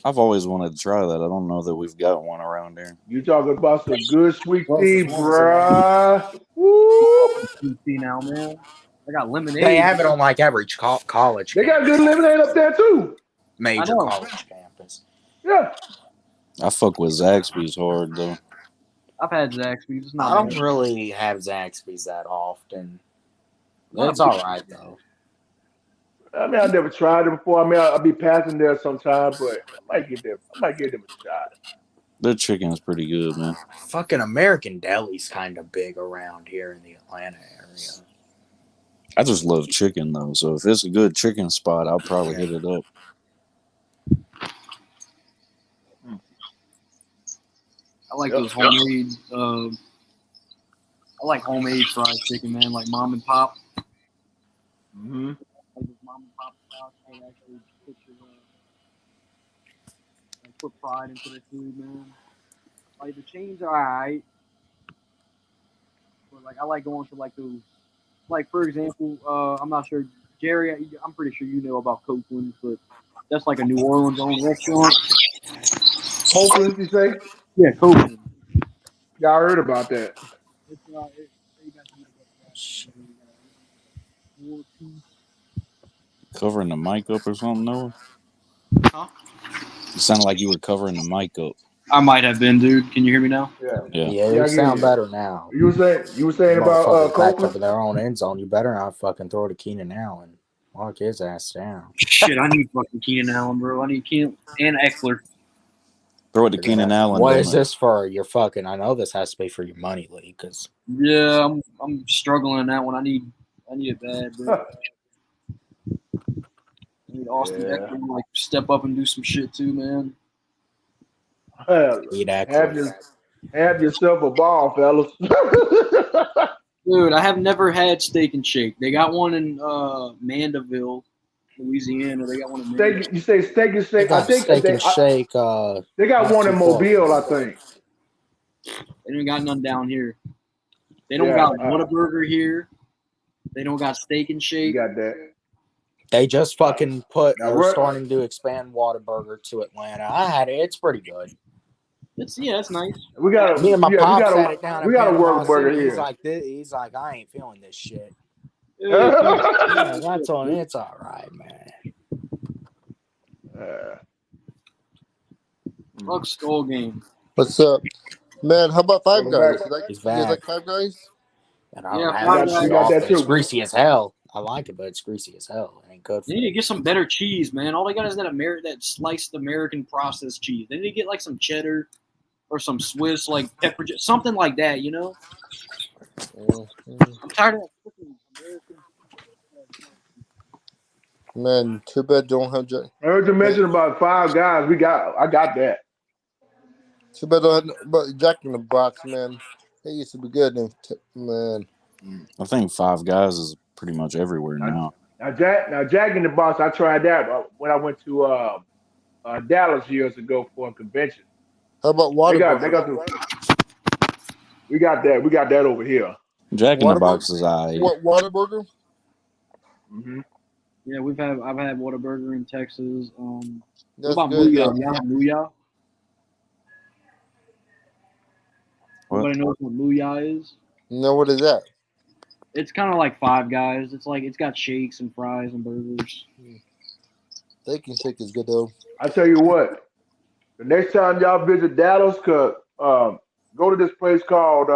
I've always wanted to try that. I don't know that we've got one around here. You talking about some good sweet tea, Closest one's bro? Woo! Sweet tea now, man. I got lemonade. They have it on like every college They got campus. good lemonade up there too. Major college campus. Yeah. I fuck with Zaxby's hard though. I've had Zaxby's. It's not I don't bad. really have Zaxby's that often. It's all right though. I mean, I never tried it before. I mean, I'll be passing there sometime, but I might give them a shot. Their chicken is pretty good, man. Fucking American Deli's kind of big around here in the Atlanta area. I just love chicken though, so if it's a good chicken spot, I'll probably hit it up. I like those homemade. I like homemade fried chicken, man. Like mom and pop. Mm-hmm. Like those mom and pop spots, they actually put pride into their food, man. Like the chains are alright, but like I like going to like those. Like for example, I'm not sure, Jerry. I'm pretty sure you know about Copeland's, but that's like a New Orleans owned restaurant. Copeland, you say? Yeah, Copeland. Yeah, I heard about that. Covering the mic up or something, Noah? Huh? It sounded like you were covering the mic up. I might have been, dude. Can you hear me now? Yeah. You sound better now. You were saying about packed up Copeland? in their own end zone. You better not fucking throw to Keenan Allen. Lock his ass down. Shit, I need fucking Keenan Allen, bro. I need Keenan and Eckler. Throw it to Keenan Allen. What is this for? Your fucking? I know this has to be for your money league, because Yeah, I'm struggling in that one. I need it bad, bro. I need Austin Eckler to like step up and do some shit too, man. Have yourself a ball, fellas. Dude, I have never had Steak and Shake. They got one in Mandeville, Louisiana. They got one in Mandeville. You say Steak and Shake? I think Steak and Shake. They got one in Mobile, I think. They don't got none down here. They don't got Whataburger here. They don't got Steak and Shake. You got that. They just fucking they're starting to expand Whataburger to Atlanta. I had it. It's pretty good. It's nice. Me and my pops had it down. We got a Whataburger here. He's like, I ain't feeling this shit. Yeah, that's on. It's all right, man. Fuck Skull Game. What's up, man? How about Five Guys? He's You guys back. like Five Guys? And I don't Yeah, have that we shit got often. that too. It's greasy as hell. I like it, but it's greasy as hell. It ain't good for They need to get some better cheese, man. All they got is that sliced American processed cheese. They need to get like some cheddar or some Swiss like pepper, something like that. You know, Mhm. I'm tired of that freaking American. Man, too bad don't have Jack. I heard you mention about 5 guys. I got that. Too bad don't have but Jack in the Box, man. He used to be good, man. I think Five Guys is pretty much everywhere now. Now Jack in the Box. I tried that when I went to Dallas years ago for a convention. How about They got Whataburger? we got that over here. Jack in the Box is What Whataburger? Hmm. Yeah, I've had Whataburger in Texas. What That's about good. Booyah? Yeah. Y'all have Booyah? Everybody knows what Booyah is? No, what is that? It's kind of like Five Guys. It's got shakes and fries and burgers. Steak and Shake is good though. I tell you what, the next time y'all visit Dallas, go to this place called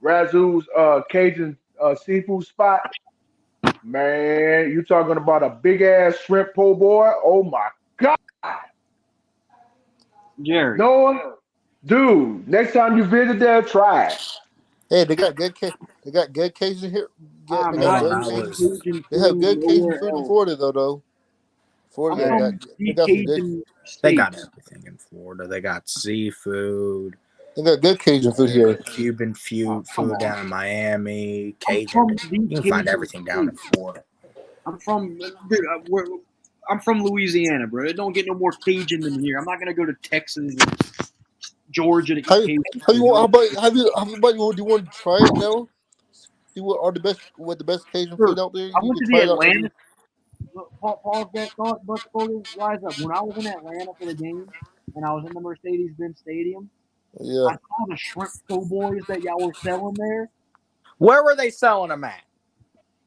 Razoo's Cajun seafood spot. Man, you talking about a big ass shrimp po' boy? Oh my god, Jerry. Noah, dude! Next time you visit there, try it. Hey, they got good They got good Cajun here. I'm They Man, got not good that eating Cajun. was Cajun They have food good Cajun nowhere food in else. Florida though. I'm Florida Man, from they the got some good. Cajun they state. got everything in Florida. They got seafood. They got good Cajun food here. Cuban Oh, food, come food on. down in Miami, I'm Cajun. from the You can find Cajun everything down in state. Florida. I'm from, dude, I'm from Louisiana, bro. It don't get no more Cajun than here. I'm not gonna go to Texas or Georgia to eat How Cajun how you food. how about do you want to try it now? See what the best Cajun Sure. food out there? I You went can to the try it out Atlanta. every. Pause that thought, but rise up. When I was in Atlanta for the game, and I was in the Mercedes-Benz Stadium, Yeah. I saw the shrimp po' boys that y'all were selling there. Where were they selling them at?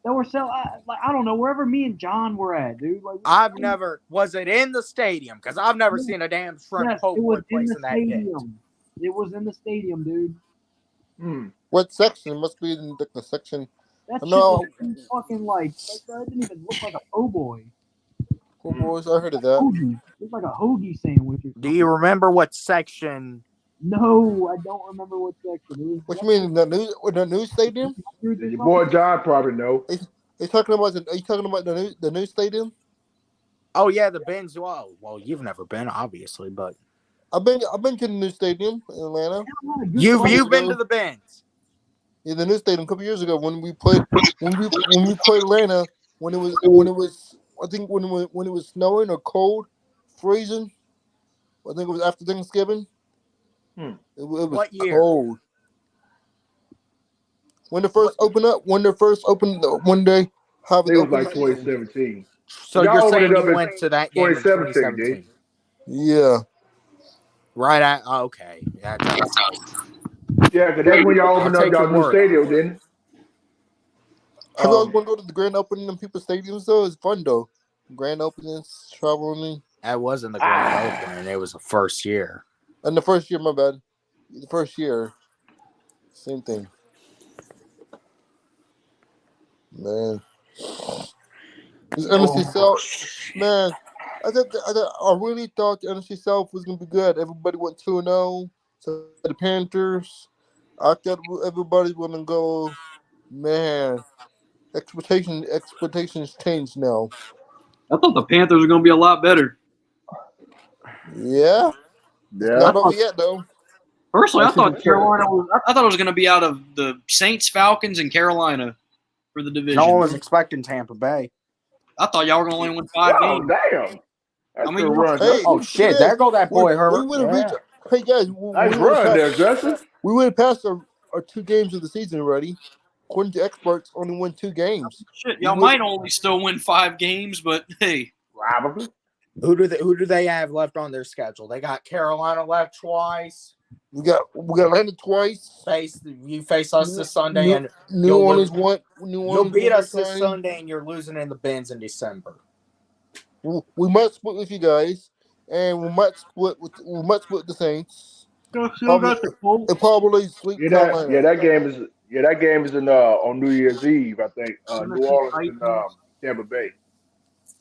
That were selling, I don't know, wherever me and John were at, dude. Like, Was it in the stadium? Because I've never seen a damn shrimp yes, po' it was boy in place the in that gate. stadium. It was in the stadium, dude. hmm. What section? It must be in the section. That shit No, was fucking like that didn't even look like a po' boy. poor boys. I heard of that. Hoagie. It looked like a hoagie sandwich or Do you remember what section? No, I don't remember what section. It was What you mean the new stadium? Your boy John probably know. Are you talking about the new stadium? Oh yeah, the Benz. Well, you've never been, obviously, but I've been to the new stadium in Atlanta. you've been to the Benz. Yeah, the new stadium a couple years ago when we played Atlanta when it was I think when it was snowing or cold, freezing. I think it was after Thanksgiving. Hmm. It was What year? cold. When they first opened one day, have It it was open like the season. 2017. So Y'all you're opened it saying up you in went to that game in 2017, 2017? Yeah. Right at okay. Yeah, Yeah, because that's when y'all I'll opened up take your y'all new word on stadium, it. didn't it? Have you always want to go to the grand opening in people's stadiums though? It's fun though. Grand openings, traveling. That wasn't the grand opening. It was the first year. And the first year, my bad. The first year, same thing. Man, this NFC South, man. I really thought the NFC South was gonna be good. Everybody went 2-0. So the Panthers. I thought everybody was gonna go. Man, expectations changed now. I thought the Panthers were gonna be a lot better. Yeah, it's Yeah. not over yet though. Personally, I That's thought what Carolina was. I thought it was going to be out of the Saints, Falcons, and Carolina for the division. No one was expecting Tampa Bay. I thought y'all were going to only win 5 Oh, games. damn. That's I a mean, good run, Hey, Justin. Oh shit! There go that boy Herbert. We would have reached. Hey guys, Nice run there, Justin. we would have passed our 2 games of the season already. According to experts, only won 2 games. Shit, y'all might only still win 5 games, but hey, Probably. Who do they have left on their schedule? They got Carolina left twice. We got Atlanta twice. You face us this Sunday, and New Orleans won. you'll beat us this Sunday, and you're losing in the Benz in December. We might split with you guys, and we might split with the Saints. Probably sweep Carolina. That game is in on New Year's Eve, I think. New Orleans and Tampa Bay.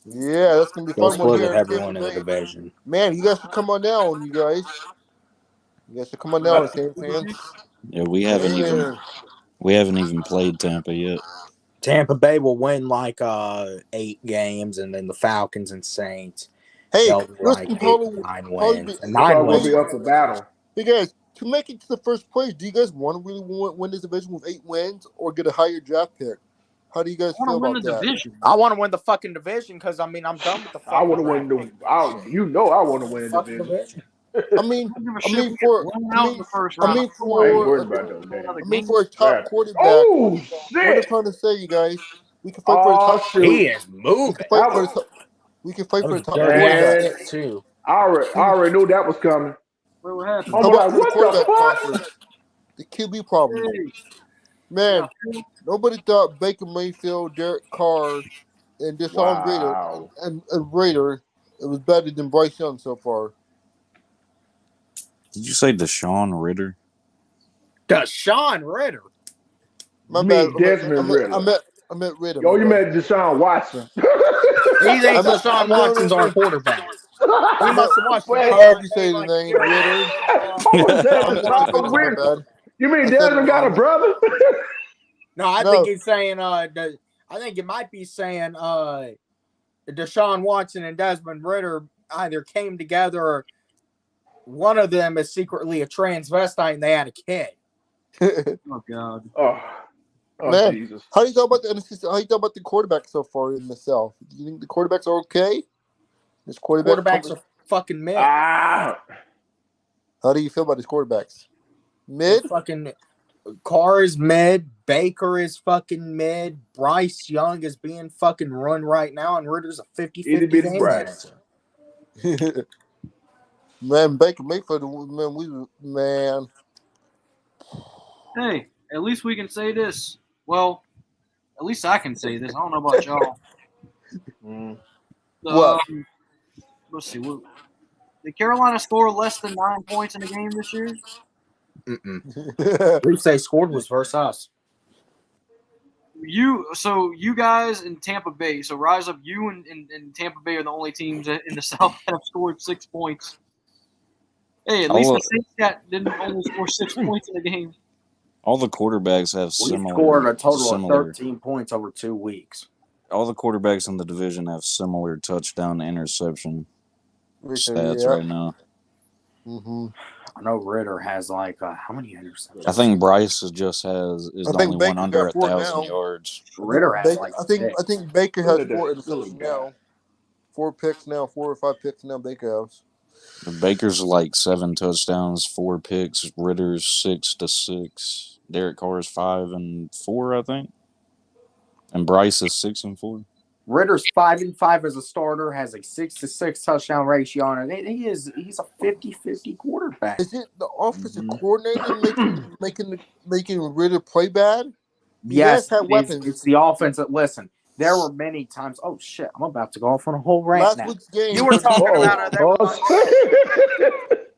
Yeah, that's gonna be We'll fun split one with here. everyone in the division. Man, you guys should come on down, you guys. You guys should come on down, Saints fans. Yeah, we haven't even played Tampa yet. Tampa Bay will win like 8 games, and then the Falcons and Saints. Hey, They'll be like listen, 8 to 9 wins. And It's 9 all gonna wins. be up for battle. Hey guys, to make it to the first place, do you guys want to really win this division with 8 wins or get a higher draft pick? How do you guys I want feel to win about the that? division. I want to win the fucking division because I'm done with the fucking I want to win draft the. pick. You know, I want to win the Fucking division. I mean, I don't give a I shit mean if we for, get blown I out in mean, the first I round. mean I ain't for, worried about those Another I games. mean game. for a top Yeah. quarterback. Oh What I'm shit! trying to say, you guys, we can fight for the Oh top. shoot! He is We moving. can fight I for was, the top. We can fight That for was the top dirty quarterback. man, shit, too. I already knew that was coming. What happened? I'm How about like, for the what quarterback the problem? The QB problem. Hey, Man, yeah. nobody thought Baker Mayfield, Derek Carr, and fuck? Deshaun Raider Wow. and Raider, it was better than Bryce Young so far. Did you say Deshaun Ritter? Deshaun Ritter. My You bad. mean Desmond Ritter? I meant Ritter. Yo, My you bad. met Deshaun Watson. He thinks I Deshaun meant, no, Watson's no, our no. quarterback. He I meant, must have watched the Wait. however you say game the like name, Ritter. Oh, I meant Desmond Ritter. My Ritter. bad. You mean I said it Desmond got a wrong. brother? No, I No. think he's saying I think it might be saying Deshaun Watson and Desmond Ritter either came together or one of them is secretly a transvestite and they had a kid. Oh God. Oh, Man, Jesus. how do you talk about the NFC? How do you talk about the quarterback so far in the South? Do you think the quarterbacks are okay? This quarterback Quarterbacks are fucking mid. Ah, How do you feel about his quarterbacks? They're Mid? fucking Carr is mid. Baker is fucking mid. Bryce Young is being fucking run right now, and Ritter's a 50-50 itty bitty game Bryce. manager. Man, Baker Mayfield, man. Hey, at least we can say this. Well, at least I can say this. I don't know about y'all. Mm. What? Let's see. Did Carolina score less than 9 points in a game this year? The least they scored was versus us. You guys in Tampa Bay. So Rise Up, you and Tampa Bay are the only teams in the South that have scored 6 points. Hey, at least the Saints didn't only score 6 points in a game. All the quarterbacks have We similar. scored a total similar, of 13 points over 2 weeks. All the quarterbacks in the division have similar touchdown to interception stats Yeah. right now. Mm-hmm. I know Ritter has like how many interceptions? I think Bryce is the only Baker one under got 4 1,000 now. yards. Ritter has I six. think Baker has Look at 4 that silly interceptions guy. now. 4 picks now, 4 or 5 picks now. Baker has. Baker's like 7 touchdowns, 4 picks. Ritter's 6 to 6. Derek Carr is 5 and 4, I think. And Bryce is 6 and 4. Ritter's 5-5 as a starter, has a 6-6 touchdown ratio on it. He's a 50-50 quarterback. Is it the offensive coordinator making Ritter play bad? Yes, have weapons. it's the offense that listen. There were many times. Oh shit! I'm about to go off on a whole rant Last now. week's game. You were talking about they were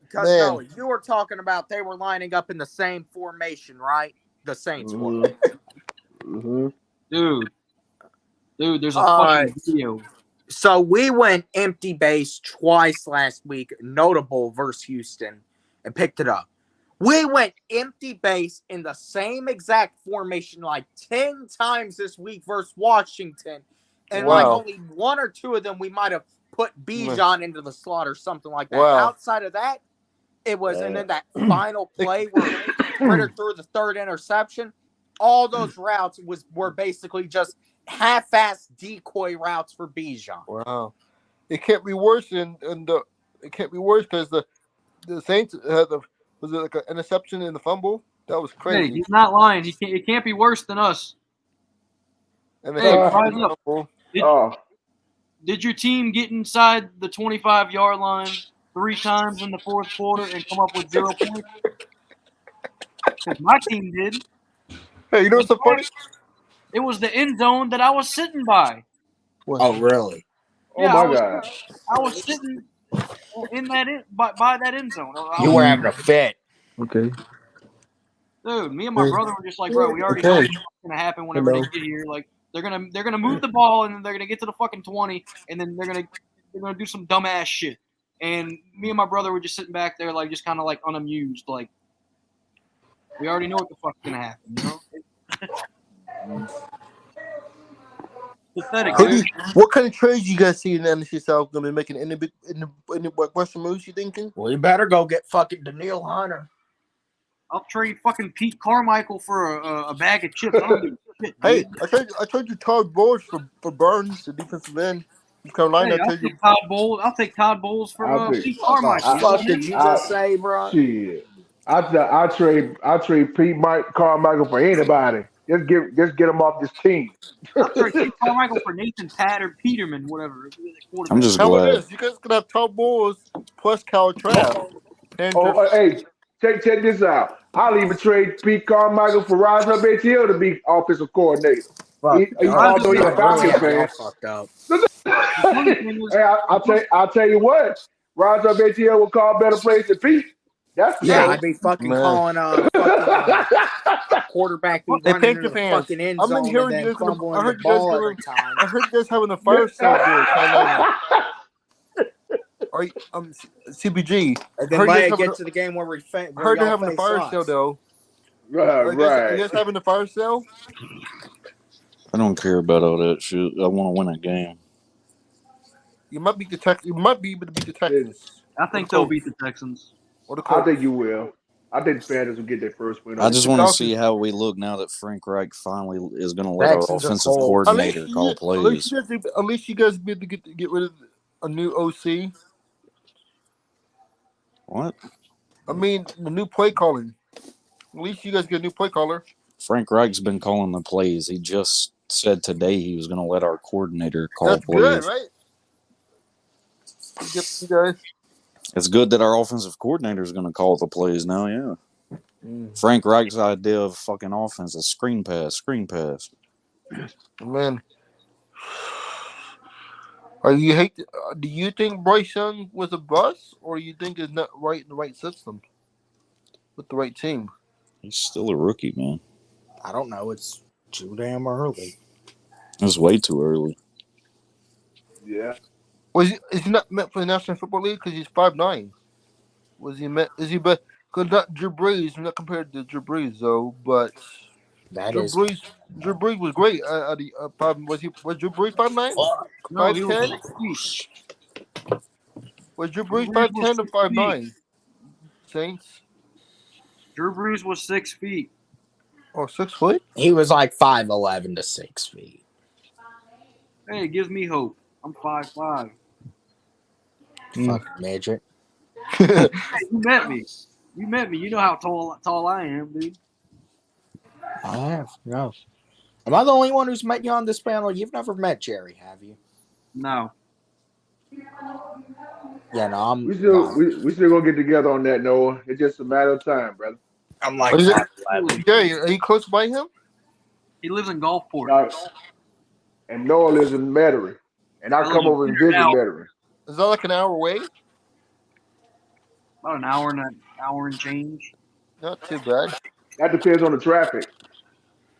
because Man. no, you were talking about they were lining up in the same formation, right? The Saints were. Mm-hmm. Dude, there's a fucking video. So we went empty base twice last week, notable versus Houston, and picked it up. We went empty base in the same exact formation like 10 times this week versus Washington. And like only 1 or 2 of them we might have put Bijan into the slot or something like that. Wow. Outside of that, it was, and then that final play where Ritter threw the 3rd interception, all those routes were basically just half-assed decoy routes for Bijan. Wow. It can't be worse it can't be worse because the Saints had was it like an interception in the fumble? That was crazy. Hey, he's not lying. It can't be worse than us. Hey, rise up. Did your team get inside the 25-yard line 3 times in the 4th quarter and come up with 0 points? Because my team did. Hey, you know what's so funny? It was the end zone that I was sitting by. Oh, really? Yeah, oh my God! I was sitting by that end zone. You were having a fit. Okay. Dude, me and my brother were just like, bro, we already know what's gonna happen whenever they get here. Like they're gonna move the ball and then they're gonna get to the fucking 20 and then they're gonna do some dumbass shit. and me and my brother were just sitting back there, like just kind of like unamused, like we already know what the fuck's gonna happen, you know? Pathetic, dude. What kind of trades you guys see in the NFC South going to be making any big any Western moves? You thinking? Well, you better go get fucking Daniil Hunter. I'll trade fucking Pete Carmichael for a bag of chips. I don't give a shit, Hey, dude. I tried you Todd Bowles for Burns, the defensive end from Carolina. Hey, I'll take Todd Bowles for I'll take- Pete What the Carmichael. fuck did you just say, bro? Shit. I trade Pete Carmichael for anybody. Just get him off this team. I'll trade Pete Carmichael for Nathan Peterman, whatever. I'm just How about glad. this? You guys gonna have Todd Bowles plus Kyle Trask. Hey, check this out. I'll even trade Pete Carmichael for Roger Betiel to be offensive coordinator. Although he's a Falcons fan. Fucked up. Hey, I'll tell you what. Roger Betiel will call better plays than Pete. That's the Yeah, thing. I'd be fucking calling fucking quarterback be Hey, running into the Panthers fucking end I've zone been hearing and then you guys gonna- fumbling I heard the you guys ball gonna- every time. I heard you guys having a fire sale there, Carolina. Are you, CBG? And then let it get to the game where we I heard they're having a fire sale though. Right. You guys having a fire sale? I don't care about all that shit. I want to win a game. You might beat the Tex. You might be able to beat the Texans. I think they'll beat the Texans. I think you will. I think the Panthers will get their first win. I just want to see how we look now that Frank Reich finally is going to let our Texans are offensive cold. coordinator call plays. At least you guys be able to get rid of a new OC. What? I mean, the new play calling. At least you guys get a new play caller. Frank Reich's been calling the plays. He just said today he was going to let our coordinator call That's plays. good, right? You guys. It's good that our offensive coordinator is going to call the plays now, yeah. Frank Reich's idea of fucking offense is screen pass. Man. Do you think Bryce Young was a bust, or you think it's not right in the right system with the right team? He's still a rookie, man. I don't know. It's too damn early. It's way too early. Yeah. Is he not meant for the National Football League because he's 5'9"? Was he meant? Is he but? Because not Drew Brees, not compared to Drew Brees though, but Drew Brees was great. Was Drew Brees 5'9"? No, he 5'10"? Was Drew Brees 5'10" or 5'9"? Saints. Drew Brees was 6 feet. Oh, 6 foot? He was like 5'11" to 6 feet. Hey, it gives me hope. I'm 5'5". Fucking midget. Hey, you met me. You know how tall I am, dude. I have. No. Am I the only one who's met you on this panel? You've never met Jerry, have you? No. Yeah, no. We still gonna get together on that, Noah. It's just a matter of time, brother. I'm like, Jerry, are you close by him? He lives in Gulfport. And Noah lives in Metairie. And I come over and visit Metairie. Is that like an hour away? About an hour and change. Not too bad. That depends on the traffic.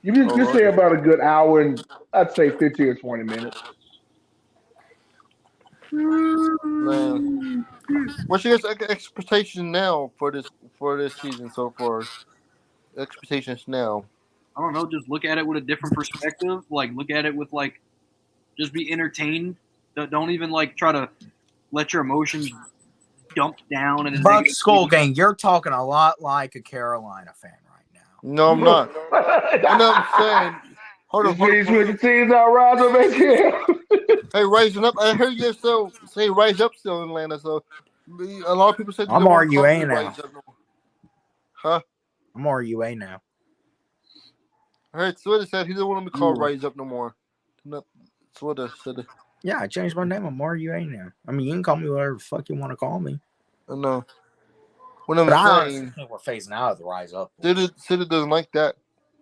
You say about a good hour and I'd say 15 or 20 minutes. Man. What's your guys' expectation now for this season so far? Expectations now. I don't know. Just look at it with a different perspective. Like, look at it with just be entertained. Don't even try to let your emotions dump down. And Buck Skull Gang, you're talking a lot like a Carolina fan right now. No, I'm not. I know what I'm saying. Hold on. Switching teams out, Roger, man. Hey, rising up. I heard you say rise up still in Atlanta. So a lot of people said I'm RUA now. Huh? I'm RUA now. I heard Switter said he didn't want to be called rise up no more. No, Switter said it. Yeah, I changed my name. I'm RUA now. I mean, you can call me whatever the fuck you want to call me. I know. What But I'm saying, I think we're phasing out of the rise up. Sita doesn't like that.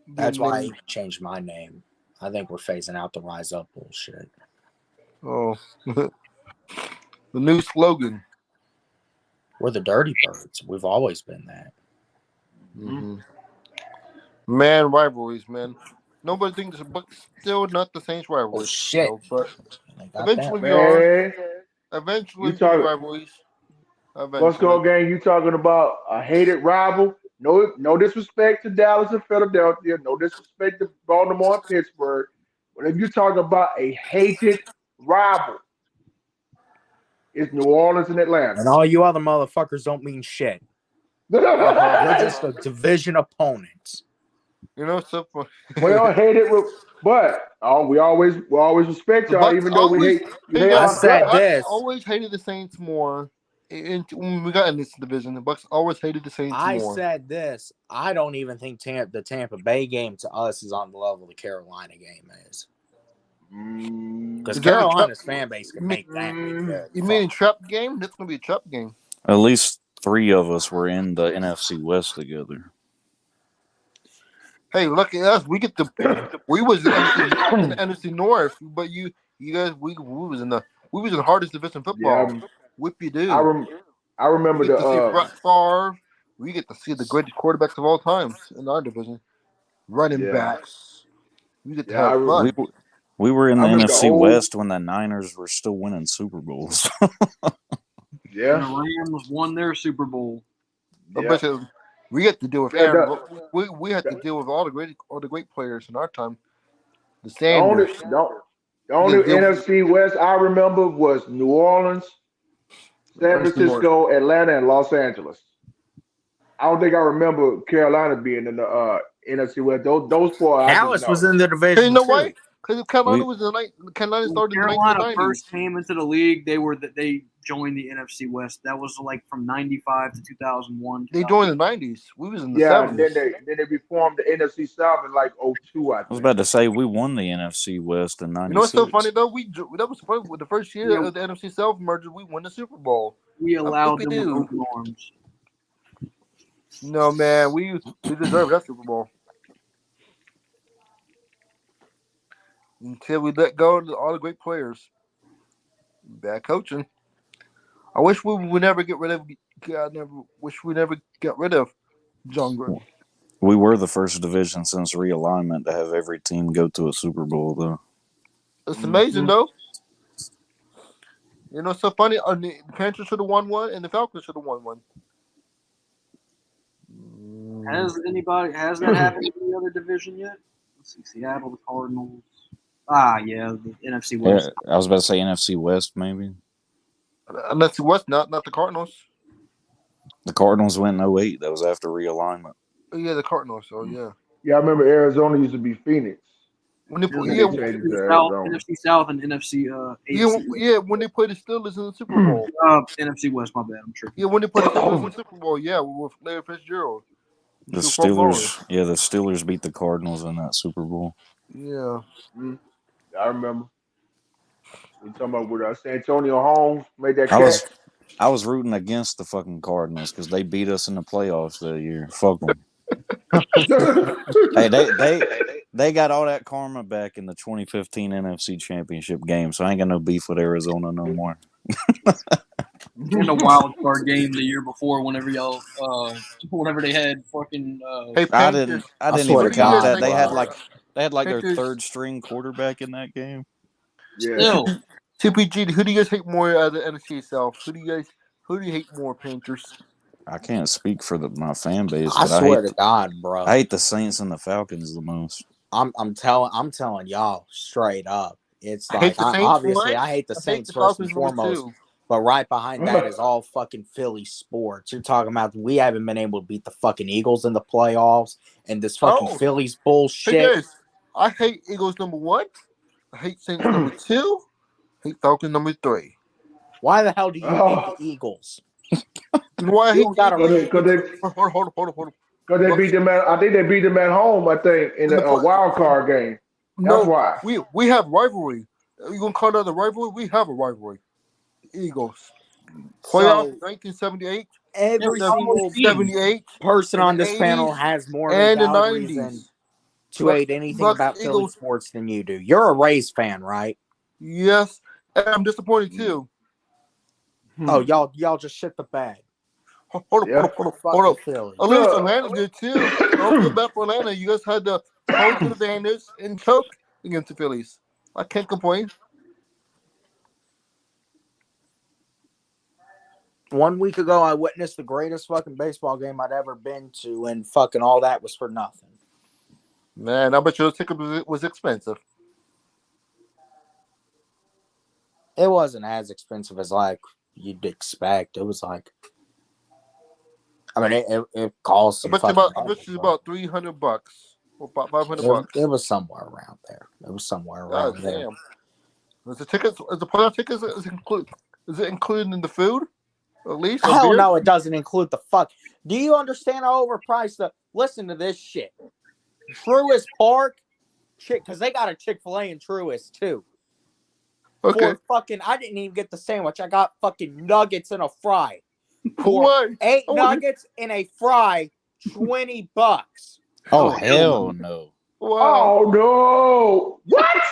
That's why I changed my name. I think we're phasing out the rise up bullshit. Oh, the new slogan. We're the Dirty Birds. We've always been that. Mm-hmm. Man, rivalries, man. Nobody thinks, but still not the Saints rivalries. Oh shit! So, but eventually we are. Eventually, rivalries. West Coast gang, you talking about a hated rival? No disrespect to Dallas and Philadelphia. No disrespect to Baltimore and Pittsburgh. But if you talk about a hated rival, it's New Orleans and Atlanta. And all you other motherfuckers don't mean shit. You're just a division opponent. So well hated, but we always respect y'all, even though we hate. I said this. Always hated the Saints more. When we got in this division, the Bucks always hated the Saints more. I said this. I don't even think the Tampa Bay game to us is on the level the Carolina game is. Because Carolina's fan base can make that big good. You mean a trap game? That's gonna be a trap game. At least 3 of us were in the NFC West together. Hey, look at us. We get we was in the NFC North, but you guys we was in the hardest division football. Yeah, Whip you do. I remember we get to see Brett Favre. We get to see the greatest quarterbacks of all time in our division. Running backs. We get to have fun. We were in the NFC West when the Niners were still winning Super Bowls. Yeah. And the Rams won their Super Bowl. Yeah. We had to deal with Aaron. We had to deal with all the great players in our time. The Sanders. The only NFC West I remember was New Orleans, San Francisco, Atlanta, and Los Angeles. I don't think I remember Carolina being in the NFC West. Those 4. Dallas was in the division. You know why? Because Carolina was in Carolina started in the 1990s. Carolina first came into the league. They joined the NFC West. That was like from 95 to 2001. They joined in the 90s. We was in the 70s. And then they reformed the NFC South in like 02, I think. I was about to say we won the NFC West in 96. You know what's so funny though? That was funny. With the first year of the NFC South merger, we won the Super Bowl. We allowed them to open arms. No man, we deserve that Super Bowl. Until we let go of all the great players. Bad coaching. I wish we would never get rid of. Wish we never got rid of John Gruden. We were the first division since realignment to have every team go to a Super Bowl, though. It's amazing, though. You know, it's so funny. The Panthers should have won one, and the Falcons should have won one. Has that happened in the other division yet? Let's see, Seattle, the Cardinals. The NFC West. Yeah, I was about to say NFC West, maybe. NFC West, not the Cardinals. The Cardinals went in 08. That was after realignment. Oh, yeah, the Cardinals. Oh, yeah. Yeah, I remember Arizona used to be Phoenix. When they NFC South and NFC when they played the Steelers in the Super Bowl. NFC West, my bad, I'm sure. Yeah, when they played the Steelers in the Super Bowl, with Larry Fitzgerald. The Steelers beat the Cardinals in that Super Bowl. Yeah. I remember. We talking about with San Antonio Holmes made that catch. I was rooting against the fucking Cardinals because they beat us in the playoffs that year. Fuck them. Hey, they got all that karma back in the 2015 NFC Championship game, so I ain't got no beef with Arizona no more. In the wild card game the year before, whenever they had fucking. I didn't even count that. They had like their third string quarterback in that game. Yeah. Still. TPG, who do you guys hate more out of the NFC South? Who do you hate more, Panthers? I can't speak for my fan base. I swear to God, bro. I hate the Saints and the Falcons the most. I'm telling y'all straight up. It's like I hate the Saints first and foremost. But right behind that is all fucking Philly sports. You're talking about we haven't been able to beat the fucking Eagles in the playoffs and this fucking Phillies bullshit. Hey guys, I hate Eagles number 1. I hate Saints number 2. I hate Falcons number 3. Why the hell do you hate the Eagles? Why I hate Because they beat them I think they beat them at home, I think, in a wild card game. That's why. We have rivalry. You gonna call that a rivalry? We have a rivalry. Eagles. Playoff 1978. Every single 78 person on this panel has more and the valid 90s reason to hate anything about Philly sports than you do. You're a Rays fan, right? Yes. And I'm disappointed too. Oh, y'all just shit the bed. Hold up. At least Atlanta did too. Don't feel bad for Atlanta. You guys had the home field advantage and choke against the Phillies. I can't complain. 1 week ago, I witnessed the greatest fucking baseball game I'd ever been to, and fucking all that was for nothing. Man, I bet your ticket was expensive. It wasn't as expensive as like you'd expect. It was like, I mean, it cost some fucking I bet it's about $300 or about $500. It was somewhere around there. God damn. Is the playoff tickets is it included in the food? At least? Hell no, it doesn't include the fuck. Do you understand how overpriced listen to this shit. Truist Park, shit, because they got a Chick-fil-A in Truist too. Okay. For fucking, I didn't even get the sandwich. I got fucking nuggets and a fry. For what? 8 nuggets and a fry, $20. Oh, hell no. Wow. Oh no! What?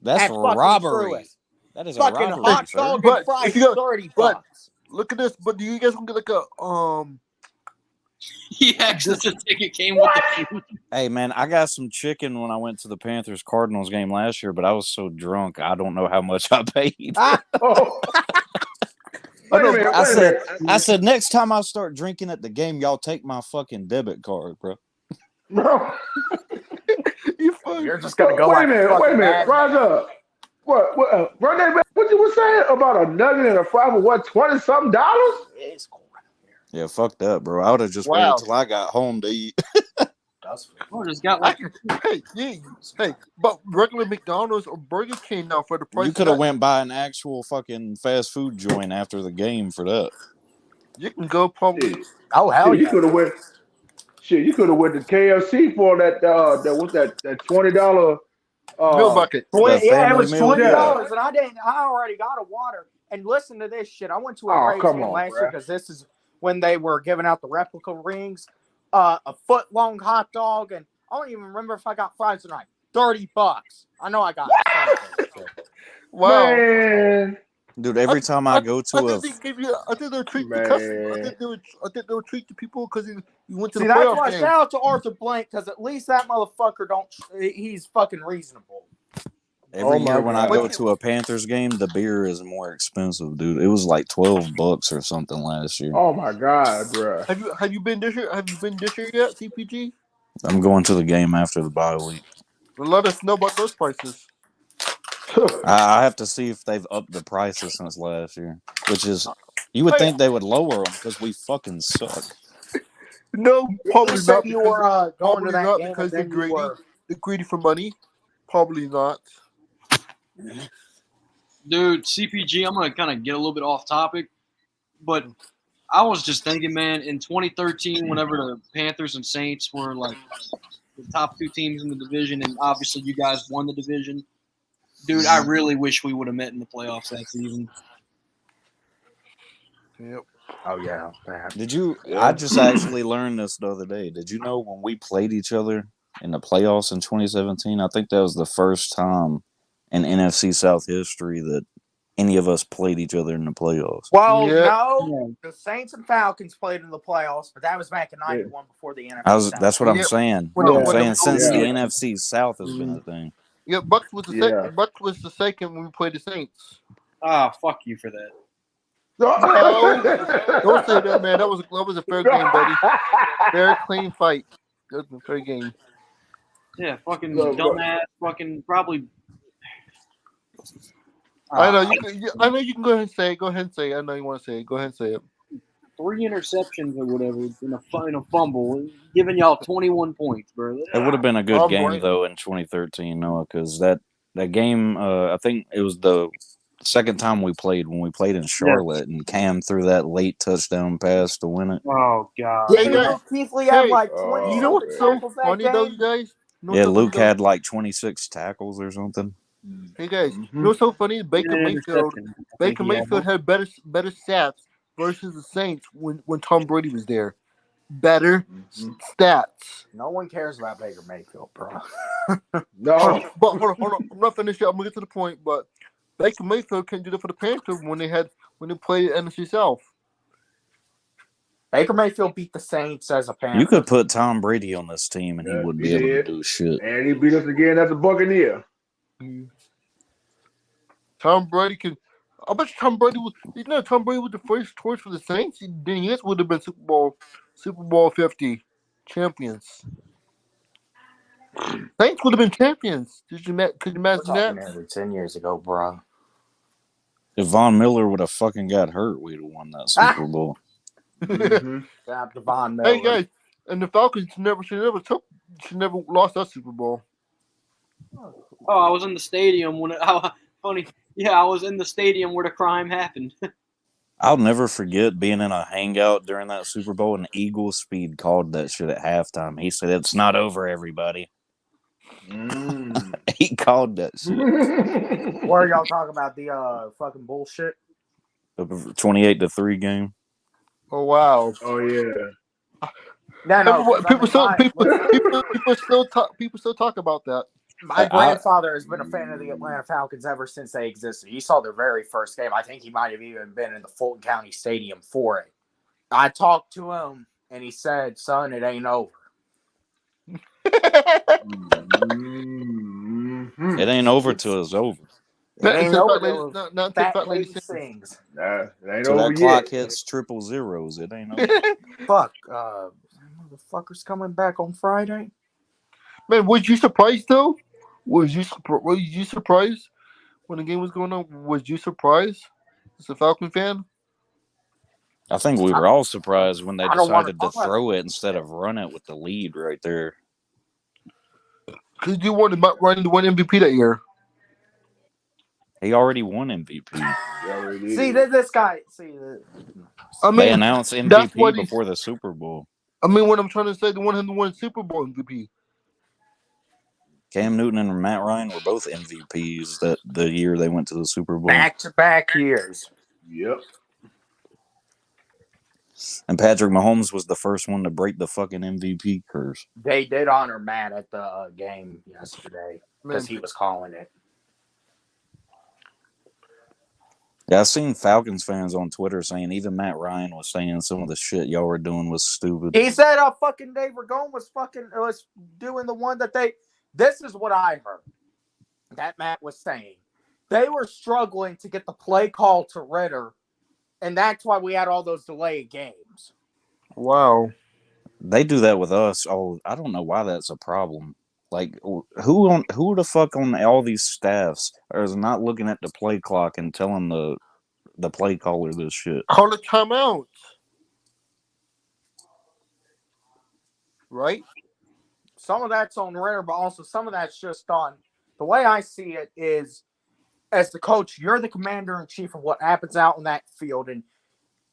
That's robbery. Truist. That is Fucking a robbery, hot sir. dog But and fries, if you go- $30. but- Look at this, but do you guys gonna get like a Yeah, because the ticket came with the food. Hey, man, I got some chicken when I went to the Panthers-Cardinals game last year, but I was so drunk, I don't know how much I paid. Oh. Wait a minute. I said, next time I start drinking at the game, y'all take my fucking debit card, bro. Bro. You're just gonna go. Wait a minute. Rise up. What? Run what you were saying about a nugget and a fry for what? $20-something? It's cold. Yeah, fuck that, bro. I would have just waited till I got home to eat. Just got like but regular McDonald's or Burger King now for the price. You could have went by an actual fucking fast food joint after the game for that. You can go probably. Oh hell yeah! Yeah. You could have went. Shit, you could have went to KFC for that. That $20 meal bucket. It was $20, Yeah. and I already got a water. And listen to this shit. I went to a Braves game last year because this is when they were giving out the replica rings, a foot-long hot dog, and I don't even remember if I got fries tonight. $30. I know I got something. Wow. Man. Dude, every time I go to I think they'll treat the customers. I think they'll treat the people because you went to the playoff that's why game. shout out to Arthur Blank because at least that motherfucker he's fucking reasonable. Every year when I go to a Panthers game, the beer is more expensive, dude. It was like $12 or something last year. Oh my God, bro. Have you been this year? Have you been this year yet, CPG? I'm going to the game after the bye week. Well, let us know about those prices. I have to see if they've upped the prices since last year, which is you would think they would lower them because we fucking suck. No, probably not. You were going to that not game because they're greedy. They're greedy for money. Probably not. Dude, CPG, I'm going to kind of get a little bit off topic, but I was just thinking, man, in 2013, whenever the Panthers and Saints were like the top 2 teams in the division, and obviously you guys won the division, dude, I really wish we would have met in the playoffs that season. Yep. Oh, yeah. Did you? I just actually learned this the other day. Did you know when we played each other in the playoffs in 2017, I think that was the first time in NFC South history that any of us played each other in the playoffs. Well, no, the Saints and Falcons played in the playoffs, but that was back in '91 before the NFC South. That's what I'm saying. I'm saying since the NFC South has been a thing. Yeah, Bucks was the second. Bucks was the second when we played the Saints. Ah, fuck you for that. No, don't say that, man. That was a fair game, buddy. Fair, clean fight. That was a fair game. Yeah, fucking dumbass, fucking probably. I know you can go ahead and say it. Go ahead and say it. I know you want to say it. Go ahead and say it. 3 interceptions or whatever in a fumble, giving y'all 21 points, bro. It would have been a good game though in 2013, Noah, because that game. I think it was the second time we played when we played in Charlotte, and Cam threw that late touchdown pass to win it. Oh God! Yeah, Keith Lee had like 20. You know what's so funny though, you guys? Yeah, Luke had like 26 tackles or something. Hey guys, you know what's so funny? Baker Mayfield had better stats versus the Saints when Tom Brady was there. Better stats. No one cares about Baker Mayfield, bro. No, but hold on. I'm not finished yet. I'm gonna get to the point. But Baker Mayfield couldn't do that for the Panthers when they played NFC South. Baker Mayfield beat the Saints as a Panther. You could put Tom Brady on this team and he wouldn't be able to do shit. And he beat us again as a Buccaneer. Tom Brady can. I bet you Tom Brady was. Tom Brady was the first choice for the Saints. Then he would have been Super Bowl 50 champions. Saints would have been champions. Could you We're imagine talking that? nearly 10 years ago, bro. If Von Miller would have fucking got hurt, we'd have won that Super Bowl. Mm-hmm. Got Devon Miller. Hey guys, and the Falcons should never lost that Super Bowl. Oh, I was in the stadium when funny. Yeah, I was in the stadium where the crime happened. I'll never forget being in a hangout during that Super Bowl, and Eagle Speed called that shit at halftime. He said, "It's not over, everybody." He called that shit. What are y'all talking about? The fucking bullshit? The 28-3 game. Oh wow! Oh yeah. No, People still talk about that. My grandfather has been a fan of the Atlanta Falcons ever since they existed. He saw their very first game. I think he might have even been in the Fulton County Stadium for it. I talked to him, and he said, "Son, it ain't over." Mm-hmm. It ain't over till it's over. It ain't over till Not Fat Lady sings. Nah, it ain't Till over that clock yet. hits 000s, it ain't over. Fuck, motherfuckers coming back on Friday? Man, was you surprised though? Was you surprised when the game was going on? Was you surprised as a Falcon fan? I think we were all surprised when they I don't wanna decided to talk about throw it instead of run it with the lead right there. Because you wanted Matt Ryan to win MVP that year. He already won MVP. He already did. See, this guy. I mean, They announced that's MVP what before the Super Bowl. I mean, what I'm trying to say, they want him to win Super Bowl MVP. Cam Newton and Matt Ryan were both MVPs that the year they went to the Super Bowl. Back-to-back years. Yep. And Patrick Mahomes was the first one to break the fucking MVP curse. They did honor Matt at the game yesterday because he was calling it. Yeah, I've seen Falcons fans on Twitter saying even Matt Ryan was saying some of the shit y'all were doing was stupid. He said fucking Dave Ragone was doing the one that they. This is what I heard that Matt was saying. They were struggling to get the play call to Ritter, and that's why we had all those delayed games. Wow. They do that with us. Oh, I don't know why that's a problem. Like, who the fuck on all these staffs is not looking at the play clock and telling the play caller this shit? Call a timeout. Right? Some of that's on Ritter, but also some of that's just on. The way I see it is, as the coach, you're the commander-in-chief of what happens out in that field, and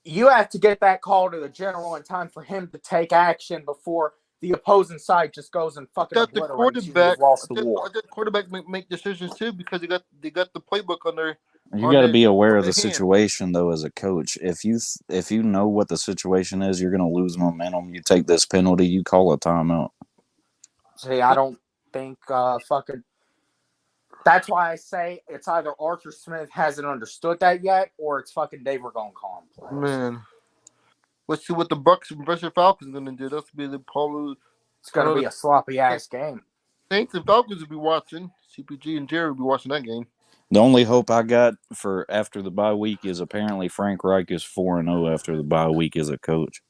you have to get that call to the general in time for him to take action before the opposing side just goes and fucking obliterates you. You've lost the war. I quarterback make decisions too because they got the playbook on their. You got to be aware of the situation, though, as a coach. If you know what the situation is, you're going to lose momentum. You take this penalty, you call a timeout. See, I don't think fucking. That's why I say it's either Arthur Smith hasn't understood that yet, or it's fucking Dave Ragone calling plays. Man, let's see what the Bucks versus Falcons are gonna do. That's be the probably. It's gonna be a sloppy ass game. Saints and Falcons will be watching. CPG and Jerry will be watching that game. The only hope I got for after the bye week is apparently Frank Reich is 4-0 after the bye week as a coach.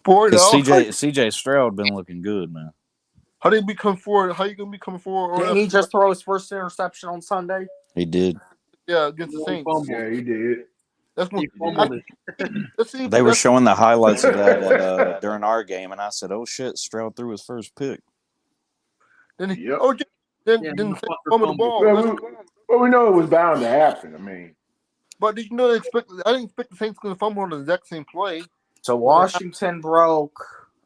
Because CJ Stroud been looking good, man. How did he become forward? How you gonna become forward? Didn't he just throw his first interception on Sunday? He did. Yeah, against the Saints. Yeah, he did. That's what they were showing the highlights of that during our game, and I said, "Oh shit, Stroud threw his first pick." Then he, Yep. then fumble the ball. Well, we know it was bound to happen. I mean, but did you know I didn't expect the Saints to fumble on the exact same play. So Washington broke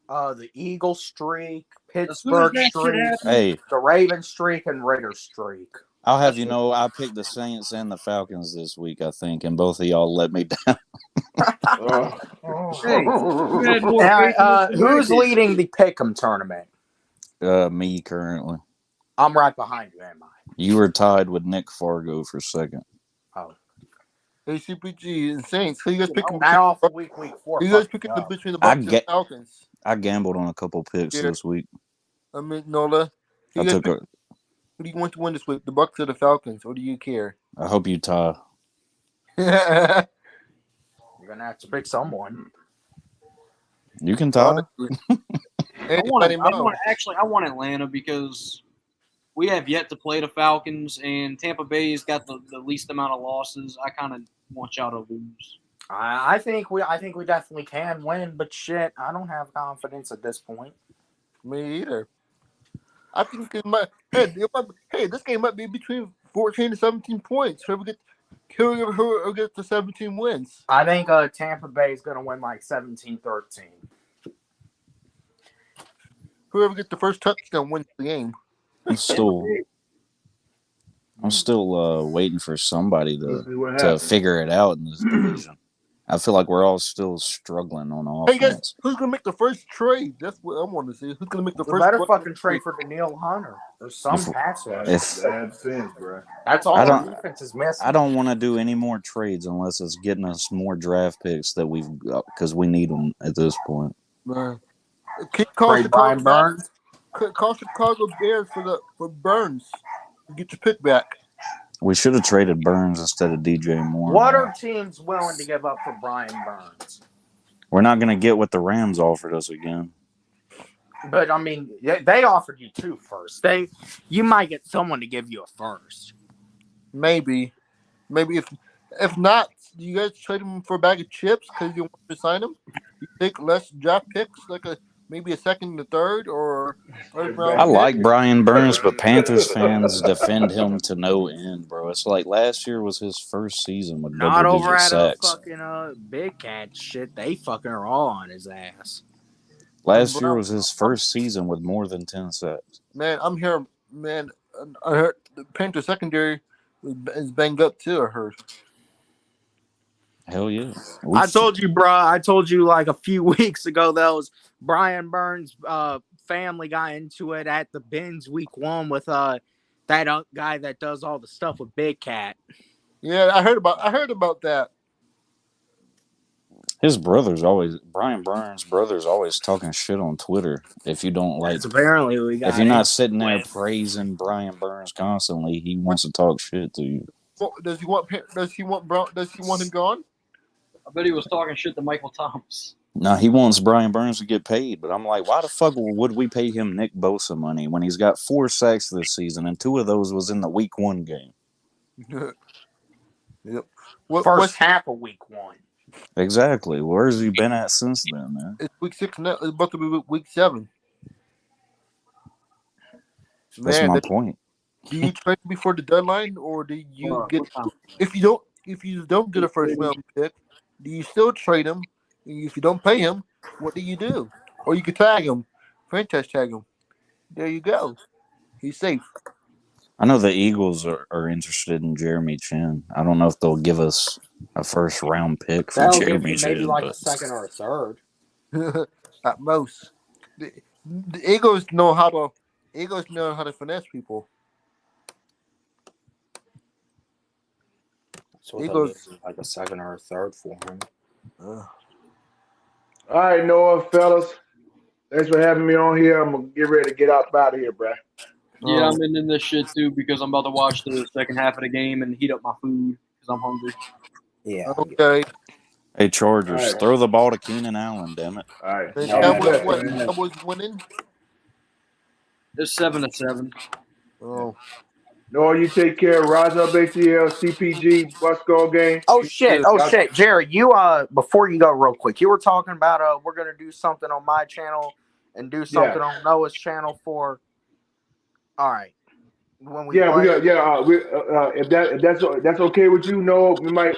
the Eagle streak, Pittsburgh streak, the Raven streak, and Raiders streak. I'll have you know, I picked the Saints and the Falcons this week, I think, and both of y'all let me down. Who's leading the Pick'em tournament? Me currently. I'm right behind you, am I? You were tied with Nick Fargo for second. Oh. ACPG and Saints. Who you guys picking? That off week 4. You guys picking between the Bucks and the Falcons? I gambled on a couple picks this week. I mean, Nola. Who do you want to win this week? The Bucks or the Falcons? Or do you care? I hope you tie. You're gonna have to pick someone. You can tie. I want Atlanta because we have yet to play the Falcons, and Tampa Bay's got the least amount of losses. I kind of want y'all to lose. I think we definitely can win, but shit, I don't have confidence at this point. Me either. I think it might. Hey, this game might be between 14 and 17 points. Whoever gets the 17 wins. I think Tampa Bay is going to win like 17-13. Whoever gets the first touchdown wins the game. I'm still waiting for somebody to figure it out in this division. I feel like we're all still struggling on offense. Hey guys, who's gonna make the first trade? That's what I want to see. Who's gonna make the first? Better fucking trade for Daniil Hunter or some pass rush. Bad sense, bro. That's all our defense is missing. I don't want to do any more trades unless it's getting us more draft picks that we've got because we need them at this point. Call Brian Burns. Call Chicago Bears for Burns. Get your pick back. We should have traded Burns instead of DJ Moore. What are teams willing to give up for Brian Burns? We're not going to get what the Rams offered us again. But I mean, they offered you 2 firsts. You might get someone to give you a first. Maybe if not, do you guys trade him for a bag of chips because you want to sign him? You take less draft picks, like maybe a second and a third, or I like Brian Burns, but Panthers fans defend him to no end, bro. It's like last year was his first season with not over at sacks. A fucking Big Cat shit. They fucking are all on his ass. Last year was his first season with more than 10 sacks. Man, I'm here. Man, I heard the Panthers secondary is banged up too. I heard. Hell yeah! I told you, bro. I told you like a few weeks ago. Those Brian Burns family got into it at the Benz week 1 with that guy that does all the stuff with Big Cat. Yeah, I heard about that. His Brian Burns' brother's always talking shit on Twitter. If you don't like, apparently we got. If you're not sitting there praising Brian Burns constantly, he wants to talk shit to you. Well, does he want him gone? I bet he was talking shit to Michael Thomas. No, he wants Brian Burns to get paid, but I'm like, why the fuck would we pay him Nick Bosa money when he's got 4 sacks this season and 2 of those was in the week 1 game? Yep. First half of week 1. Exactly. Where's he been at since then, man? It's week 6 now. It's about to be week 7. That's my point. Do you trade before the deadline, or do you get if you don't get a first round pick, do you still trade him? If you don't pay him, what do you do? Or you could tag him, franchise tag him. There you go. He's safe. I know the Eagles are interested in Jeremy Chin. I don't know if they'll give us a first round pick for Jeremy Chin. Maybe like a second or a third. At most. The Eagles know how to finesse people. So Eagles like a second or a third for him. All right, Noah, fellas. Thanks for having me on here. I'm gonna get ready to get out of here, bro. Yeah, I'm in this shit too because I'm about to watch the second half of the game and heat up my food because I'm hungry. Yeah. Okay. Hey, Chargers, throw the ball to Keenan Allen, damn it. All right. Cowboys winning? It's 7-7. Oh. Noah, you take care. Rise up ATL, CPG, Busco game. Oh shit! Jerry, you before you go real quick, you were talking about we're gonna do something on my channel and do something on Noah's channel for. All right. When we if that's okay with you, Noah, we might.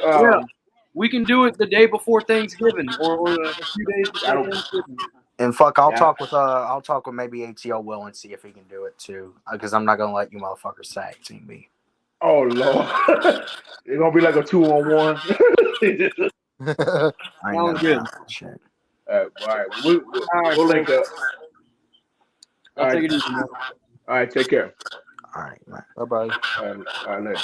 We can do it the day before Thanksgiving or a few days before Thanksgiving. And fuck, I'll talk with maybe ATL Will and see if he can do it too, because I'm not gonna let you motherfuckers tag team me. Oh Lord, it's gonna be like a 2-on-1. I know good shit. All right, we'll link up. I'll take it easy, man. All right, take care. All right, man. Bye-bye. All right, later.